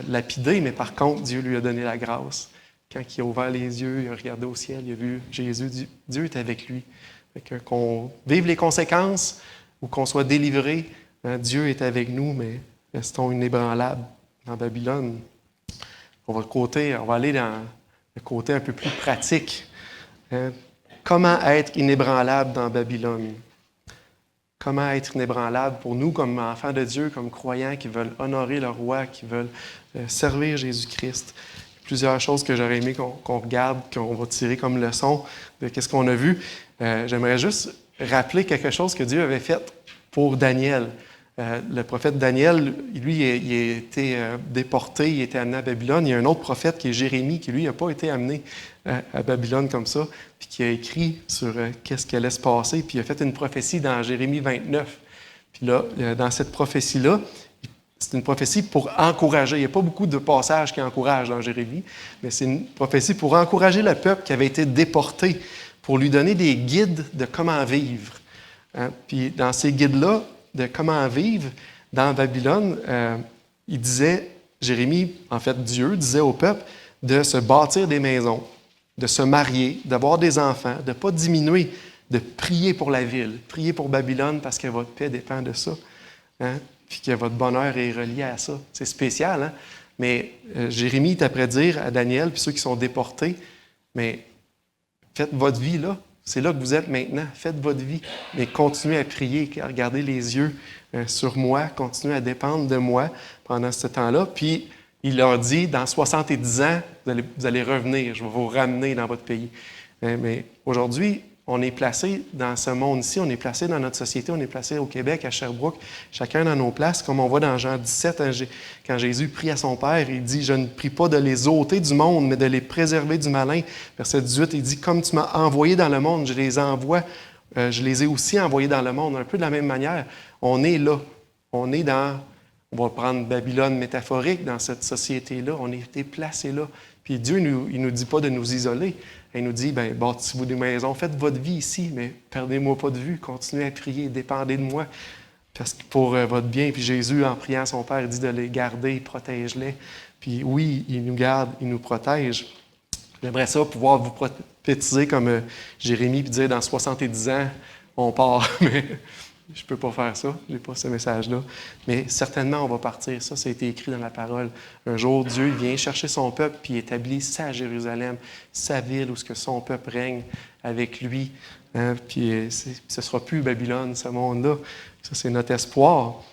lapidé, mais par contre, Dieu lui a donné la grâce. Quand il a ouvert les yeux, il a regardé au ciel, il a vu Jésus, Dieu est avec lui. Qu'on vive les conséquences ou qu'on soit délivré, Dieu est avec nous, mais restons inébranlables dans Babylone. On va aller dans le côté un peu plus pratique. Comment être inébranlable dans Babylone? Comment être inébranlable pour nous comme enfants de Dieu, comme croyants qui veulent honorer le roi, qui veulent servir Jésus-Christ? Plusieurs choses que j'aurais aimé qu'on regarde, qu'on va tirer comme leçon de ce qu'on a vu. J'aimerais juste rappeler quelque chose que Dieu avait fait pour Daniel. Le prophète Daniel, lui, il a été déporté, il a été amené à Babylone. Il y a un autre prophète qui est Jérémie, qui lui n'a pas été amené à Babylone comme ça, puis qui a écrit sur qu'est-ce qui allait se passer, puis il a fait une prophétie dans Jérémie 29. Puis là, dans cette prophétie-là, c'est une prophétie pour encourager. Il n'y a pas beaucoup de passages qui encouragent dans Jérémie, mais c'est une prophétie pour encourager le peuple qui avait été déporté, pour lui donner des guides de comment vivre. Puis dans ces guides-là, de comment vivre dans Babylone, il disait, Jérémie, en fait Dieu, disait au peuple de se bâtir des maisons, de se marier, d'avoir des enfants, de ne pas diminuer, de prier pour la ville, prier pour Babylone parce que votre paix dépend de ça, puis que votre bonheur est relié à ça. C'est spécial, hein? Mais Jérémie est après dire à Daniel, puis ceux qui sont déportés, mais faites votre vie là. C'est là que vous êtes maintenant. Faites votre vie, mais continuez à prier, à regarder les yeux sur moi, continuez à dépendre de moi pendant ce temps-là. Puis, il leur dit, dans 70 ans, vous allez revenir, je vais vous ramener dans votre pays. Mais aujourd'hui, on est placé dans ce monde-ci, on est placé dans notre société, on est placé au Québec, à Sherbrooke, chacun dans nos places, comme on voit dans Jean 17, quand Jésus prie à son Père, il dit « Je ne prie pas de les ôter du monde, mais de les préserver du malin. » Verset 18, il dit « Comme tu m'as envoyé dans le monde, je les envoie, je les ai aussi envoyés dans le monde. » Un peu de la même manière, on est là, on est dans, on va prendre Babylone métaphorique, dans cette société-là, on a été placé là. Puis Dieu, il ne nous dit pas de nous isoler. Il nous dit, bâtissez-vous des maisons, faites votre vie ici, mais perdez-moi pas de vue, continuez à prier, dépendez de moi, parce que pour votre bien. Puis Jésus, en priant à son Père, il dit de les garder, protège-les. Puis oui, il nous garde, il nous protège. J'aimerais ça pouvoir vous prophétiser comme Jérémie, puis dire dans 70 ans, on part, mais je ne peux pas faire ça, je n'ai pas ce message-là. Mais certainement, on va partir. Ça a été écrit dans la parole. Un jour, Dieu vient chercher son peuple puis établit sa Jérusalem, sa ville où ce que son peuple règne avec lui. Puis ce ne sera plus Babylone, ce monde-là. Ça, c'est notre espoir.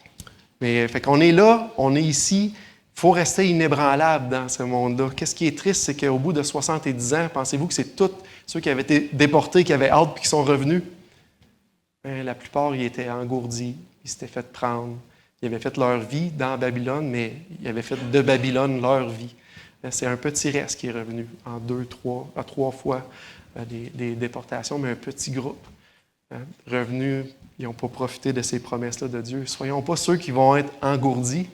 Mais fait qu'on est là, on est ici. Il faut rester inébranlable dans ce monde-là. Qu'est-ce qui est triste, c'est qu'au bout de 70 ans, pensez-vous que c'est tous ceux qui avaient été déportés, qui avaient hâte puis qui sont revenus? La plupart, ils étaient engourdis, ils s'étaient fait prendre. Ils avaient fait leur vie dans Babylone, mais ils avaient fait de Babylone leur vie. C'est un petit reste qui est revenu en trois fois des déportations, mais un petit groupe. Revenus, ils n'ont pas profité de ces promesses-là de Dieu. Soyons pas ceux qui vont être engourdis,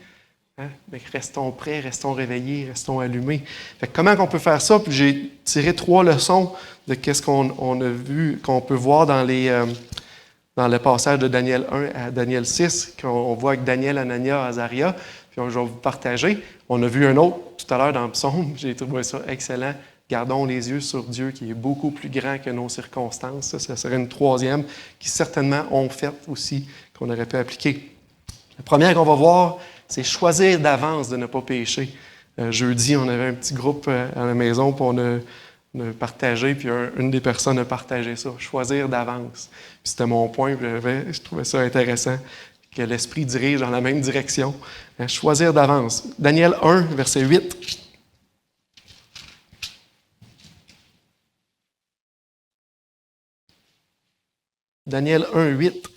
mais restons prêts, restons réveillés, restons allumés. Fait que comment on peut faire ça? Puis j'ai tiré 3 leçons de ce qu'on a vu, qu'on peut voir dans le passage de Daniel 1 à Daniel 6, qu'on voit avec Daniel, Anania, Azaria, puis je vais vous partager. On a vu un autre tout à l'heure dans le psaume, j'ai trouvé ça excellent. Gardons les yeux sur Dieu qui est beaucoup plus grand que nos circonstances. Ça serait une 3e qui certainement ont fait aussi, qu'on aurait pu appliquer. La première qu'on va voir, c'est choisir d'avance de ne pas pécher. Jeudi, on avait un petit groupe à la maison, puis on a partagé, puis une des personnes a partagé ça, choisir d'avance. Puis c'était mon point, puis je trouvais ça intéressant, que l'Esprit dirige dans la même direction. Choisir d'avance. Daniel 1, verset 8. Daniel 1, 8.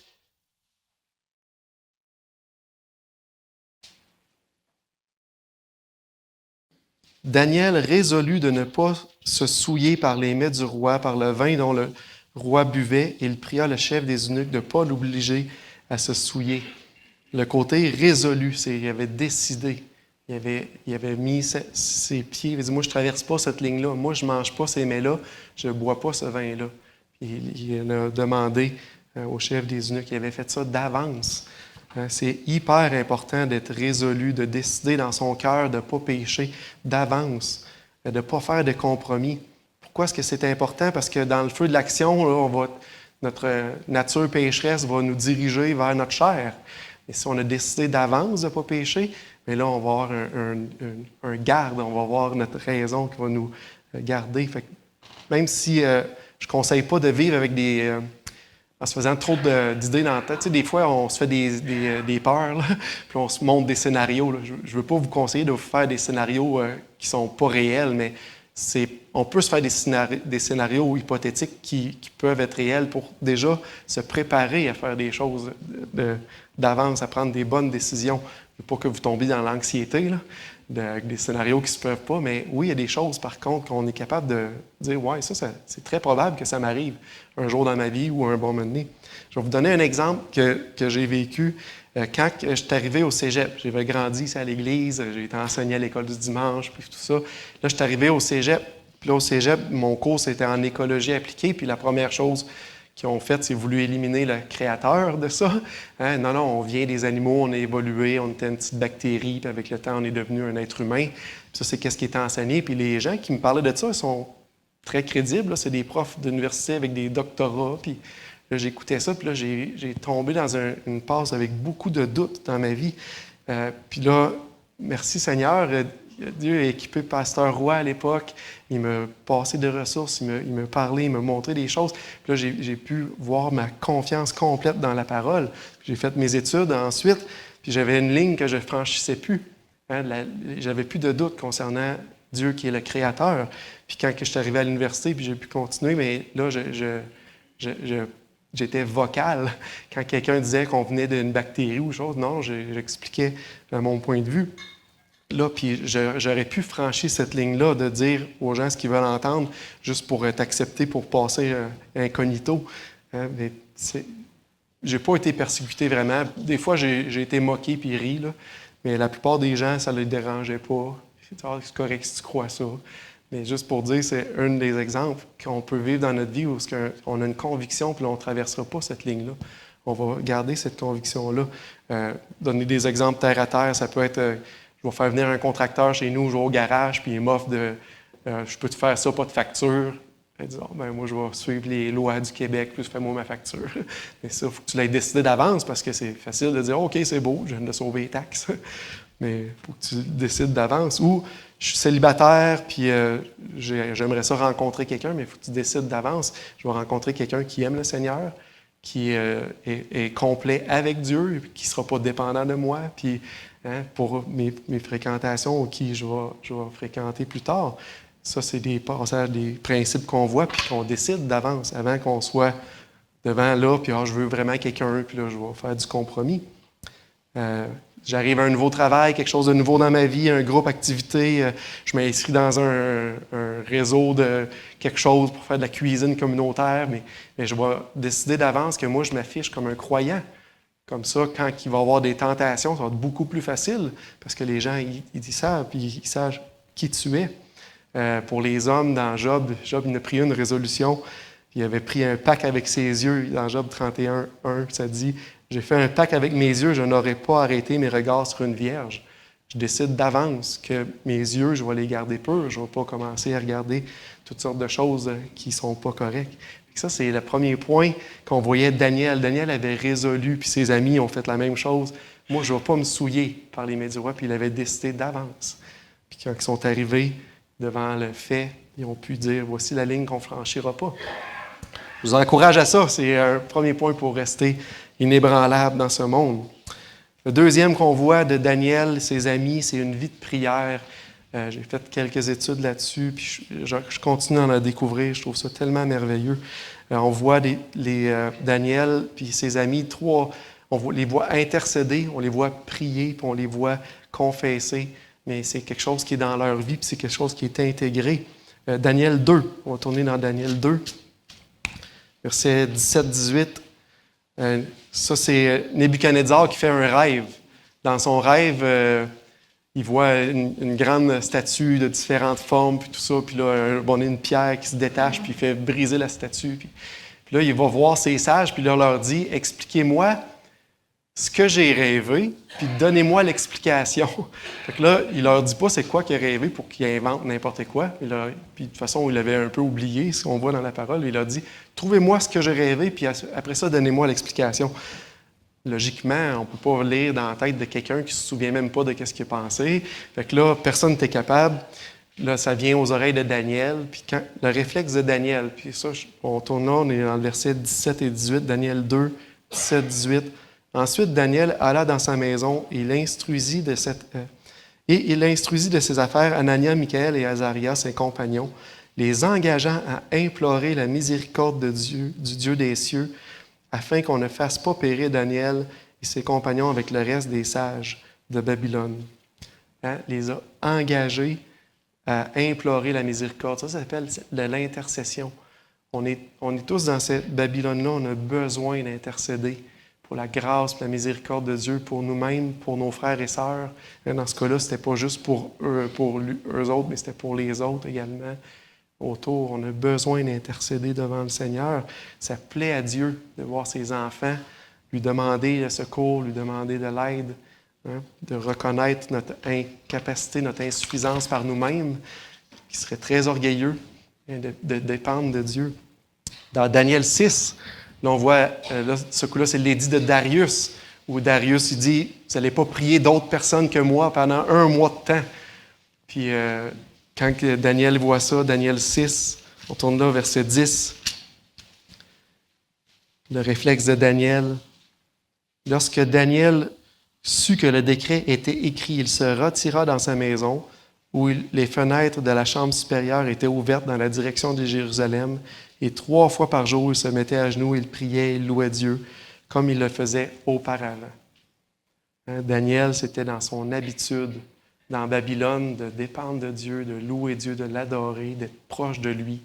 Daniel résolut de ne pas se souiller par les mets du roi, par le vin dont le roi buvait, et il pria le chef des eunuques de ne pas l'obliger à se souiller. Le côté résolu, c'est il avait décidé. Il avait mis ses pieds, il avait dit, moi je ne traverse pas cette ligne-là, moi je ne mange pas ces mets-là, je ne bois pas ce vin-là. Il a demandé au chef des eunuques, il avait fait ça d'avance. C'est hyper important d'être résolu, de décider dans son cœur de ne pas pécher d'avance, de ne pas faire de compromis. Pourquoi est-ce que c'est important? Parce que dans le feu de l'action, là, notre nature pécheresse va nous diriger vers notre chair. Et si on a décidé d'avance de ne pas pécher, mais là, on va avoir un garde, on va avoir notre raison qui va nous garder. Fait que même si je ne conseille pas de vivre avec en se faisant trop d'idées dans la tête. Tu sais, des fois, on se fait des peurs, là, puis on se montre des scénarios. Là. Je ne veux pas vous conseiller de vous faire des scénarios qui ne sont pas réels, mais on peut se faire des scénarios hypothétiques qui peuvent être réels pour déjà se préparer à faire des choses d'avance, à prendre des bonnes décisions. Je ne veux pas que vous tombiez dans l'anxiété, là, avec des scénarios qui ne se peuvent pas, mais oui, il y a des choses, par contre, qu'on est capable de dire, ouais, ça c'est très probable que ça m'arrive un jour dans ma vie ou un bon moment donné. Je vais vous donner un exemple que j'ai vécu quand je suis arrivé au cégep. J'avais grandi ici à l'église, j'ai été enseigné à l'école du dimanche, puis tout ça. Là, je suis arrivé au cégep, puis là, au cégep, mon cours, c'était en écologie appliquée, puis la première chose qu'ils ont fait, c'est voulu éliminer le créateur de ça. Hein? Non, on vient des animaux, on a évolué, on était une petite bactérie, puis avec le temps, on est devenu un être humain. Puis ça, c'est qu'est-ce qui était enseigné. Puis les gens qui me parlaient de ça, ils sont très crédibles. Là. C'est des profs d'université avec des doctorats. Puis là, j'écoutais ça, puis là, j'ai tombé dans une passe avec beaucoup de doutes dans ma vie. Puis là, merci Seigneur, Dieu a équipé Pasteur Roy à l'époque. Il m'a passé de ressources, il m'a parlé, il m'a montré des choses. Puis là, j'ai pu voir ma confiance complète dans la parole. J'ai fait mes études ensuite, puis j'avais une ligne que je ne franchissais plus. Hein, j'avais plus de doute concernant Dieu qui est le Créateur. Puis quand je suis arrivé à l'université, puis j'ai pu continuer, mais là, j'étais vocal. Quand quelqu'un disait qu'on venait d'une bactérie ou chose, non, j'expliquais mon point de vue. Là, puis j'aurais pu franchir cette ligne-là de dire aux gens ce qu'ils veulent entendre juste pour être accepté, pour passer incognito. Mais j'ai pas été persécuté vraiment. Des fois, j'ai été moqué puis ri, là, mais la plupart des gens, ça ne les dérangeait pas. C'est correct si tu crois ça. Mais juste pour dire, c'est un des exemples qu'on peut vivre dans notre vie où on a une conviction puis là, on ne traversera pas cette ligne-là. On va garder cette conviction-là. Donner des exemples terre à terre, ça peut être... je vais faire venir un contracteur chez nous, je vais au garage, puis il m'offre je peux te faire ça, pas de facture. Elle dit, moi, je vais suivre les lois du Québec, puis fais-moi ma facture. Mais ça, il faut que tu l'aies décidé d'avance, parce que c'est facile de dire, OK, c'est beau, je viens de sauver les taxes. Mais il faut que tu décides d'avance. Ou, je suis célibataire, puis j'aimerais ça rencontrer quelqu'un, mais il faut que tu décides d'avance. Je vais rencontrer quelqu'un qui aime le Seigneur, qui est complet avec Dieu, qui ne sera pas dépendant de moi, puis pour mes fréquentations ou qui je vais fréquenter plus tard. Ça, c'est des passages, des principes qu'on voit, puis qu'on décide d'avance, avant qu'on soit devant là, puis je veux vraiment quelqu'un, puis là, je vais faire du compromis. J'arrive à un nouveau travail, quelque chose de nouveau dans ma vie, un groupe activité, je m'inscris dans un réseau de quelque chose pour faire de la cuisine communautaire, mais je vais décider d'avance que moi, je m'affiche comme un croyant. Comme ça, quand il va y avoir des tentations, ça va être beaucoup plus facile, parce que les gens, ils savent, puis ils savent qui tu es. Pour les hommes, dans Job, il a pris une résolution, il avait pris un pacte avec ses yeux, dans Job 31, 1, ça dit... J'ai fait un pacte avec mes yeux, je n'aurai pas arrêté mes regards sur une vierge. Je décide d'avance que mes yeux, je vais les garder purs. Je ne vais pas commencer à regarder toutes sortes de choses qui ne sont pas correctes. Et ça, c'est le premier point qu'on voyait Daniel. Daniel avait résolu, puis ses amis ont fait la même chose. Moi, je ne vais pas me souiller par les mets du roi, puis il avait décidé d'avance. Puis quand ils sont arrivés devant le fait, ils ont pu dire, voici la ligne qu'on ne franchira pas. Je vous encourage à ça. C'est un premier point pour rester inébranlable dans ce monde. Le deuxième qu'on voit de Daniel, ses amis, c'est une vie de prière. J'ai fait quelques études là-dessus, puis je continue à en découvrir. Je trouve ça tellement merveilleux. On voit Daniel puis ses amis, on les voit intercéder, on les voit prier, puis on les voit confesser mais c'est quelque chose qui est dans leur vie, puis c'est quelque chose qui est intégré. Daniel 2, on va tourner dans Daniel 2, versets 17-18. Ça, c'est Nebuchadnezzar qui fait un rêve. Dans son rêve, il voit une grande statue de différentes formes, puis tout ça, puis là, une pierre qui se détache, puis il fait briser la statue. Puis là, il va voir ses sages, puis il leur dit « Expliquez-moi ce que j'ai rêvé, puis donnez-moi l'explication. » Fait que là, il leur dit pas c'est quoi qu'il a rêvé pour qu'il invente n'importe quoi. Puis de toute façon, il avait un peu oublié ce qu'on voit dans la parole. Il leur dit « Trouvez-moi ce que j'ai rêvé, puis après ça, donnez-moi l'explication. » Logiquement, on ne peut pas lire dans la tête de quelqu'un qui ne se souvient même pas de ce qu'il a pensé. Fait que là, personne n'était capable. Là, ça vient aux oreilles de Daniel. Puis le réflexe de Daniel, puis ça, on tourne là, on est dans le verset 17 et 18, Daniel 2, 17, 18. Ensuite, Daniel alla dans sa maison et il instruisit de ses affaires Anania, Michaël et Azaria, ses compagnons, les engageant à implorer la miséricorde de Dieu, du Dieu des cieux, afin qu'on ne fasse pas périr Daniel et ses compagnons avec le reste des sages de Babylone. Les a engagés à implorer la miséricorde. Ça s'appelle de l'intercession. On est tous dans cette Babylone-là, on a besoin d'intercéder pour la grâce, pour la miséricorde de Dieu, pour nous-mêmes, pour nos frères et sœurs. Dans ce cas-là, ce n'était pas juste pour eux autres, mais c'était pour les autres également. Autour, on a besoin d'intercéder devant le Seigneur. Ça plaît à Dieu de voir ses enfants lui demander le secours, lui demander de l'aide, de reconnaître notre incapacité, notre insuffisance par nous-mêmes, qui serait très orgueilleux de dépendre de Dieu. Dans Daniel 6, là, on voit, ce coup-là, c'est l'édit de Darius, où Darius, il dit, « Vous n'allez pas prier d'autres personnes que moi pendant 1 mois de temps. » Puis, quand Daniel voit ça, Daniel 6, on tourne là, verset 10. Le réflexe de Daniel. « Lorsque Daniel sut que le décret était écrit, il se retira dans sa maison, où les fenêtres de la chambre supérieure étaient ouvertes dans la direction de Jérusalem, et 3 fois par jour, il se mettait à genoux, il priait, il louait Dieu, comme il le faisait auparavant. » Daniel, c'était dans son habitude, dans Babylone, de dépendre de Dieu, de louer Dieu, de l'adorer, d'être proche de lui.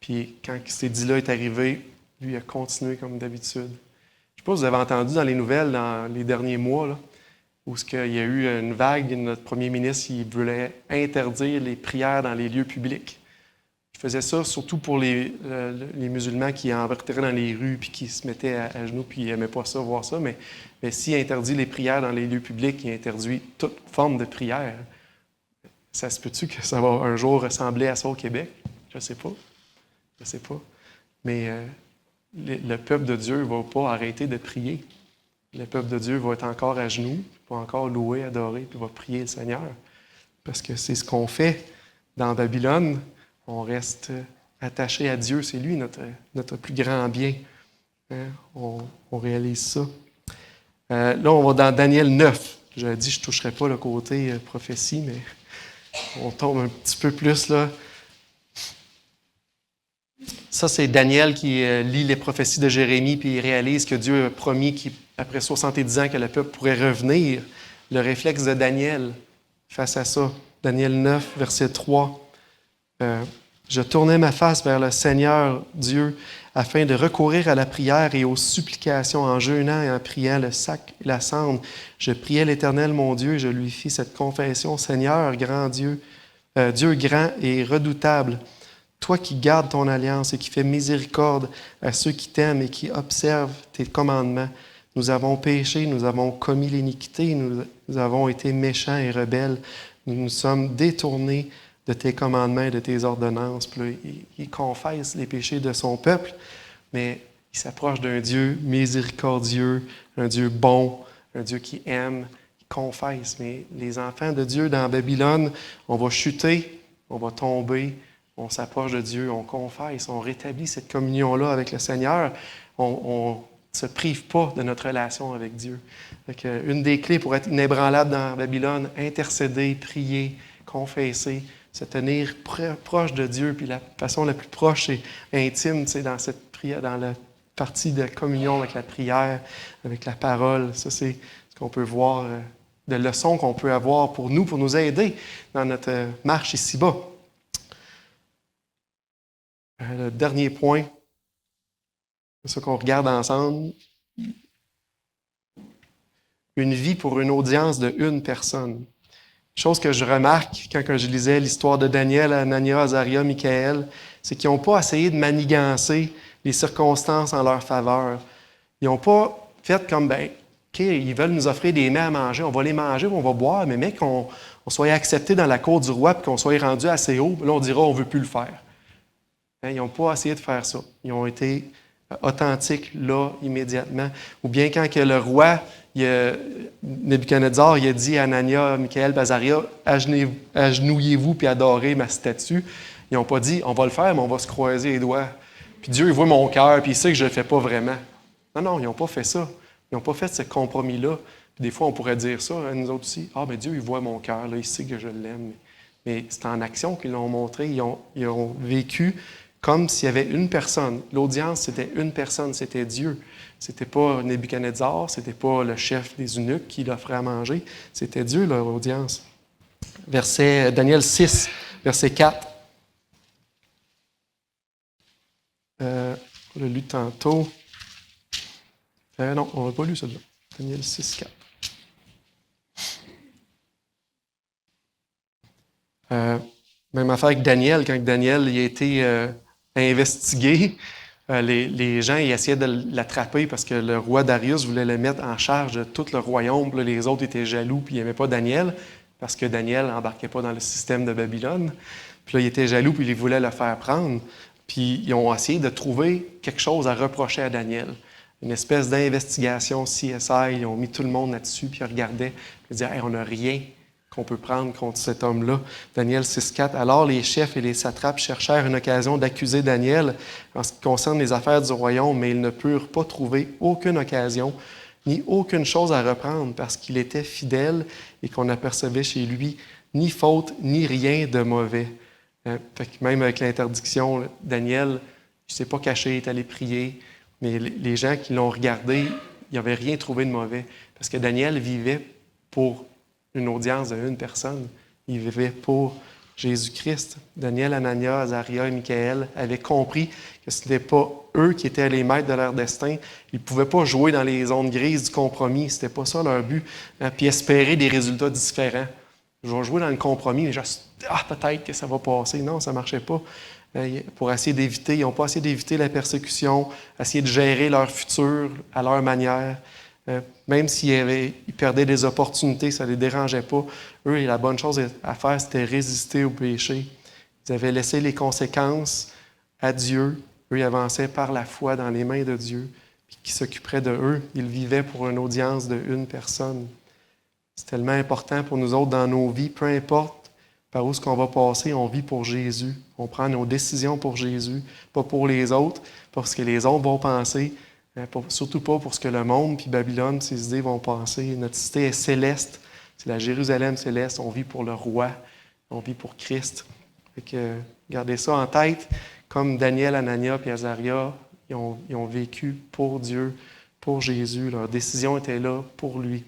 Puis quand ces dit-là est arrivé, lui a continué comme d'habitude. Je ne sais pas si vous avez entendu dans les nouvelles, dans les derniers mois, là, où il y a eu une vague, notre premier ministre il voulait interdire les prières dans les lieux publics. Il faisait ça surtout pour les musulmans qui entraient dans les rues puis qui se mettaient à genoux puis ils n'aimaient pas ça, voir ça. Mais s'il interdit les prières dans les lieux publics, il interdit toute forme de prière. Ça se peut-tu que ça va un jour ressembler à ça au Québec? Je ne sais pas. Je ne sais pas. Mais le peuple de Dieu ne va pas arrêter de prier. Le peuple de Dieu va être encore à genoux, va encore louer, adorer, puis va prier le Seigneur. Parce que c'est ce qu'on fait dans Babylone. On reste attaché à Dieu. C'est lui notre plus grand bien. On réalise ça. Là, on va dans Daniel 9. J'ai dit que je ne toucherai pas le côté prophétie, mais on tombe un petit peu plus là. Ça, c'est Daniel qui lit les prophéties de Jérémie, puis il réalise que Dieu a promis qu'après 70 ans, que le peuple pourrait revenir. Le réflexe de Daniel face à ça. Daniel 9, verset 3. Je tournais ma face vers le Seigneur Dieu afin de recourir à la prière et aux supplications en jeûnant et en priant le sac et la cendre. Je priais l'Éternel mon Dieu et je lui fis cette confession. Seigneur, grand Dieu, Dieu grand et redoutable, toi qui gardes ton alliance et qui fais miséricorde à ceux qui t'aiment et qui observent tes commandements, nous avons péché, nous avons commis l'iniquité, nous avons été méchants et rebelles, nous nous sommes détournés de tes commandements et de tes ordonnances. Puis là, il confesse les péchés de son peuple, mais il s'approche d'un Dieu miséricordieux, un Dieu bon, un Dieu qui aime, qui confesse. Mais les enfants de Dieu dans Babylone, on va chuter, on va tomber, on s'approche de Dieu, on confesse, on rétablit cette communion-là avec le Seigneur. On ne se prive pas de notre relation avec Dieu. Donc, une des clés pour être inébranlable dans Babylone, intercéder, prier, confesser, se tenir proche de Dieu. Puis la façon la plus proche et intime, c'est dans cette prière, dans la partie de communion avec la prière, avec la parole. Ça, c'est ce qu'on peut voir de leçons qu'on peut avoir pour nous aider dans notre marche ici-bas. Le dernier point, c'est ce qu'on regarde ensemble. Une vie pour une audience de une personne. Chose que je remarque quand je lisais l'histoire de Daniel, Anania, Azaria, Michaël, c'est qu'ils n'ont pas essayé de manigancer les circonstances en leur faveur. Ils n'ont pas fait comme, OK, ils veulent nous offrir des mets à manger, on va les manger, on va boire, mais mec, qu'on soit accepté dans la cour du roi et qu'on soit rendu assez haut, là, on dira, on ne veut plus le faire. Ils n'ont pas essayé de faire ça. Ils ont été authentiques là, immédiatement. Ou bien quand que le roi, Nebuchadnezzar, il a dit à Anania, Michaël, Azaria, agenouillez-vous puis adorez ma statue. Ils n'ont pas dit, on va le faire, mais on va se croiser les doigts. Puis Dieu, il voit mon cœur, puis il sait que je ne le fais pas vraiment. Non, ils n'ont pas fait ça. Ils n'ont pas fait ce compromis-là. Puis des fois, on pourrait dire ça, nous autres aussi. Mais Dieu, il voit mon cœur, là, il sait que je l'aime. Mais c'est en action qu'ils l'ont montré. Ils ont vécu comme s'il y avait une personne. L'audience, c'était une personne, c'était Dieu. C'était pas Nebuchadnezzar, c'était pas le chef des eunuques qui l'offrait à manger. C'était Dieu, leur audience. Daniel 6, verset 4. On l'a lu tantôt. Non, on n'a pas lu celui-là. Daniel 6, 4. Même affaire avec Daniel, quand Daniel il a été investigué, les gens ils essayaient de l'attraper parce que le roi Darius voulait le mettre en charge de tout le royaume. Puis là, les autres étaient jaloux puis ils n'aimaient pas Daniel parce que Daniel n'embarquait pas dans le système de Babylone. Puis là, ils étaient jaloux puis ils voulaient le faire prendre. Puis ils ont essayé de trouver quelque chose à reprocher à Daniel. Une espèce d'investigation CSI. Ils ont mis tout le monde là-dessus puis ils regardaient. Puis ils disaient hey, on n'a rien qu'on peut prendre contre cet homme-là. Daniel 6.4. Alors les chefs et les satrapes cherchèrent une occasion d'accuser Daniel en ce qui concerne les affaires du royaume, mais ils ne purent pas trouver aucune occasion ni aucune chose à reprendre parce qu'il était fidèle et qu'on n'apercevait chez lui ni faute ni rien de mauvais. Fait que même avec l'interdiction, Daniel, il ne s'est pas caché, il est allé prier, mais les gens qui l'ont regardé, ils n'avaient rien trouvé de mauvais parce que Daniel vivait pour une audience de une personne. Il vivait pour Jésus-Christ. Daniel, Anania, Azaria et Michaël avaient compris que ce n'était pas eux qui étaient les maîtres de leur destin. Ils ne pouvaient pas jouer dans les zones grises du compromis. Ce n'était pas ça leur but. Puis espérer des résultats différents. Ils vont jouer dans le compromis, mais juste, peut-être que ça va passer. Non, ça ne marchait pas. Pour essayer d'éviter, ils n'ont pas essayé d'éviter la persécution, essayer de gérer leur futur à leur manière. Même s'ils perdaient des opportunités, ça ne les dérangeait pas. Eux, la bonne chose à faire, c'était résister au péché. Ils avaient laissé les conséquences à Dieu. Eux, ils avançaient par la foi dans les mains de Dieu, puis qui s'occuperait de eux. Ils vivaient pour une audience de une personne. C'est tellement important pour nous autres dans nos vies, peu importe par où est-ce qu'on va passer, on vit pour Jésus. On prend nos décisions pour Jésus, pas pour les autres, parce que les autres vont penser. Surtout pas pour ce que le monde puis Babylone, ses idées vont penser. Notre cité est céleste. C'est la Jérusalem céleste. On vit pour le roi. On vit pour Christ. Fait que, gardez ça en tête. Comme Daniel, Anania et Azaria, ils ont vécu pour Dieu, pour Jésus. Leur décision était là pour lui.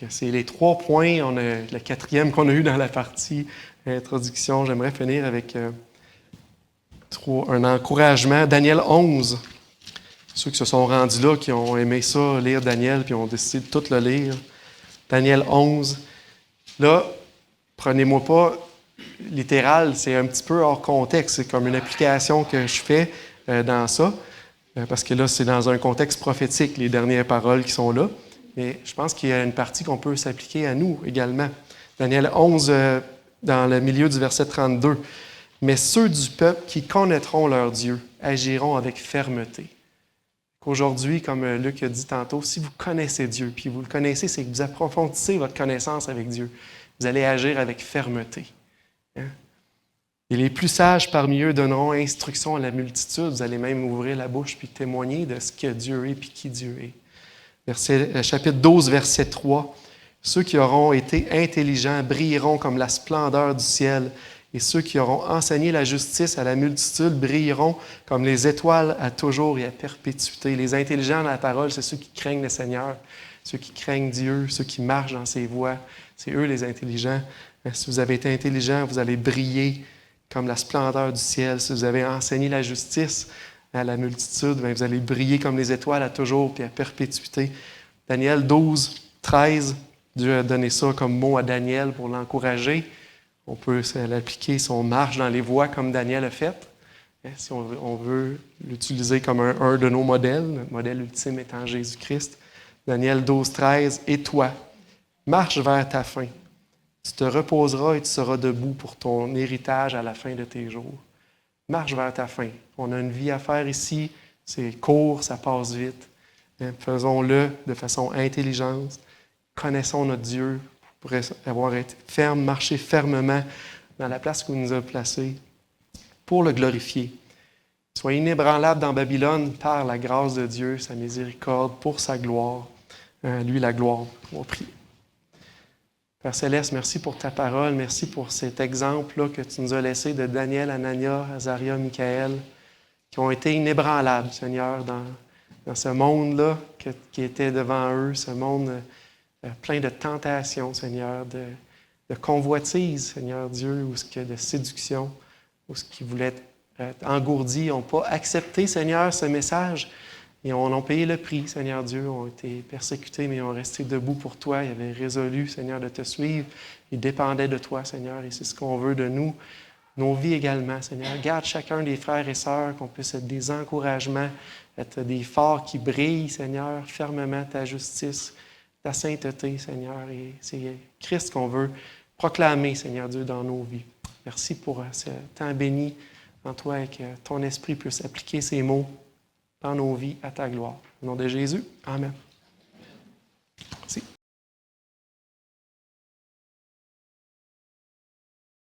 C'est les 3 points. On a le 4e qu'on a eu dans la partie introduction. J'aimerais finir avec un encouragement. Daniel 11. Ceux qui se sont rendus là, qui ont aimé ça, lire Daniel, puis ont décidé de tout le lire. Daniel 11. Là, prenez-moi pas littéral, c'est un petit peu hors contexte. C'est comme une application que je fais dans ça, parce que là, c'est dans un contexte prophétique, les dernières paroles qui sont là. Mais je pense qu'il y a une partie qu'on peut s'appliquer à nous également. Daniel 11, dans le milieu du verset 32. « Mais ceux du peuple qui connaîtront leur Dieu agiront avec fermeté. » Aujourd'hui, comme Luc a dit tantôt, si vous connaissez Dieu, puis vous le connaissez, c'est que vous approfondissez votre connaissance avec Dieu. Vous allez agir avec fermeté. Hein? Et les plus sages parmi eux donneront instruction à la multitude. Vous allez même ouvrir la bouche puis témoigner de ce que Dieu est puis qui Dieu est. Chapitre 12, verset 3. « Ceux qui auront été intelligents brilleront comme la splendeur du ciel. Et ceux qui auront enseigné la justice à la multitude brilleront comme les étoiles à toujours et à perpétuité. » Les intelligents dans la parole, c'est ceux qui craignent le Seigneur. ceux qui craignent Dieu, ceux qui marchent dans ses voies. C'est eux les intelligents. Si vous avez été intelligent, vous allez briller comme la splendeur du ciel. Si vous avez enseigné la justice à la multitude, vous allez briller comme les étoiles à toujours et à perpétuité. Daniel 12, 13, Dieu a donné ça comme mot à Daniel pour l'encourager. On peut l'appliquer si on marche dans les voies comme Daniel a fait. Si on veut l'utiliser comme un de nos modèles, notre modèle ultime étant Jésus-Christ. Daniel 12, 13, « Et toi, marche vers ta fin. Tu te reposeras et tu seras debout pour ton héritage à la fin de tes jours. » Marche vers ta fin. On a une vie à faire ici. C'est court, ça passe vite. Faisons-le de façon intelligente. Connaissons notre Dieu pour avoir été ferme, marcher fermement dans la place qu'il nous a placée pour le glorifier. Sois inébranlable dans Babylone par la grâce de Dieu, sa miséricorde, pour sa gloire. Lui, la gloire. On prie. Père Céleste, merci pour ta parole. Merci pour cet exemple-là que tu nous as laissé de Daniel, Anania, Azaria, Michaël, qui ont été inébranlables, Seigneur, dans ce monde-là qui était devant eux, ce monde plein de tentations, Seigneur, de convoitise, Seigneur Dieu, ou de séduction, ou ce qui voulait être engourdi, n'ont pas accepté, Seigneur, ce message, et on a payé le prix, Seigneur Dieu, ont été persécutés, mais ils ont resté debout pour toi. Ils avaient résolu, Seigneur, de te suivre. Ils dépendaient de toi, Seigneur, et c'est ce qu'on veut de nous. Nos vies également, Seigneur. Garde chacun des frères et sœurs, qu'on puisse être des encouragements, être des phares qui brillent, Seigneur, fermement ta justice, ta sainteté, Seigneur. Et c'est Christ qu'on veut proclamer, Seigneur Dieu, dans nos vies. Merci pour ce temps béni en toi et que ton esprit puisse appliquer ces mots dans nos vies à ta gloire. Au nom de Jésus, amen.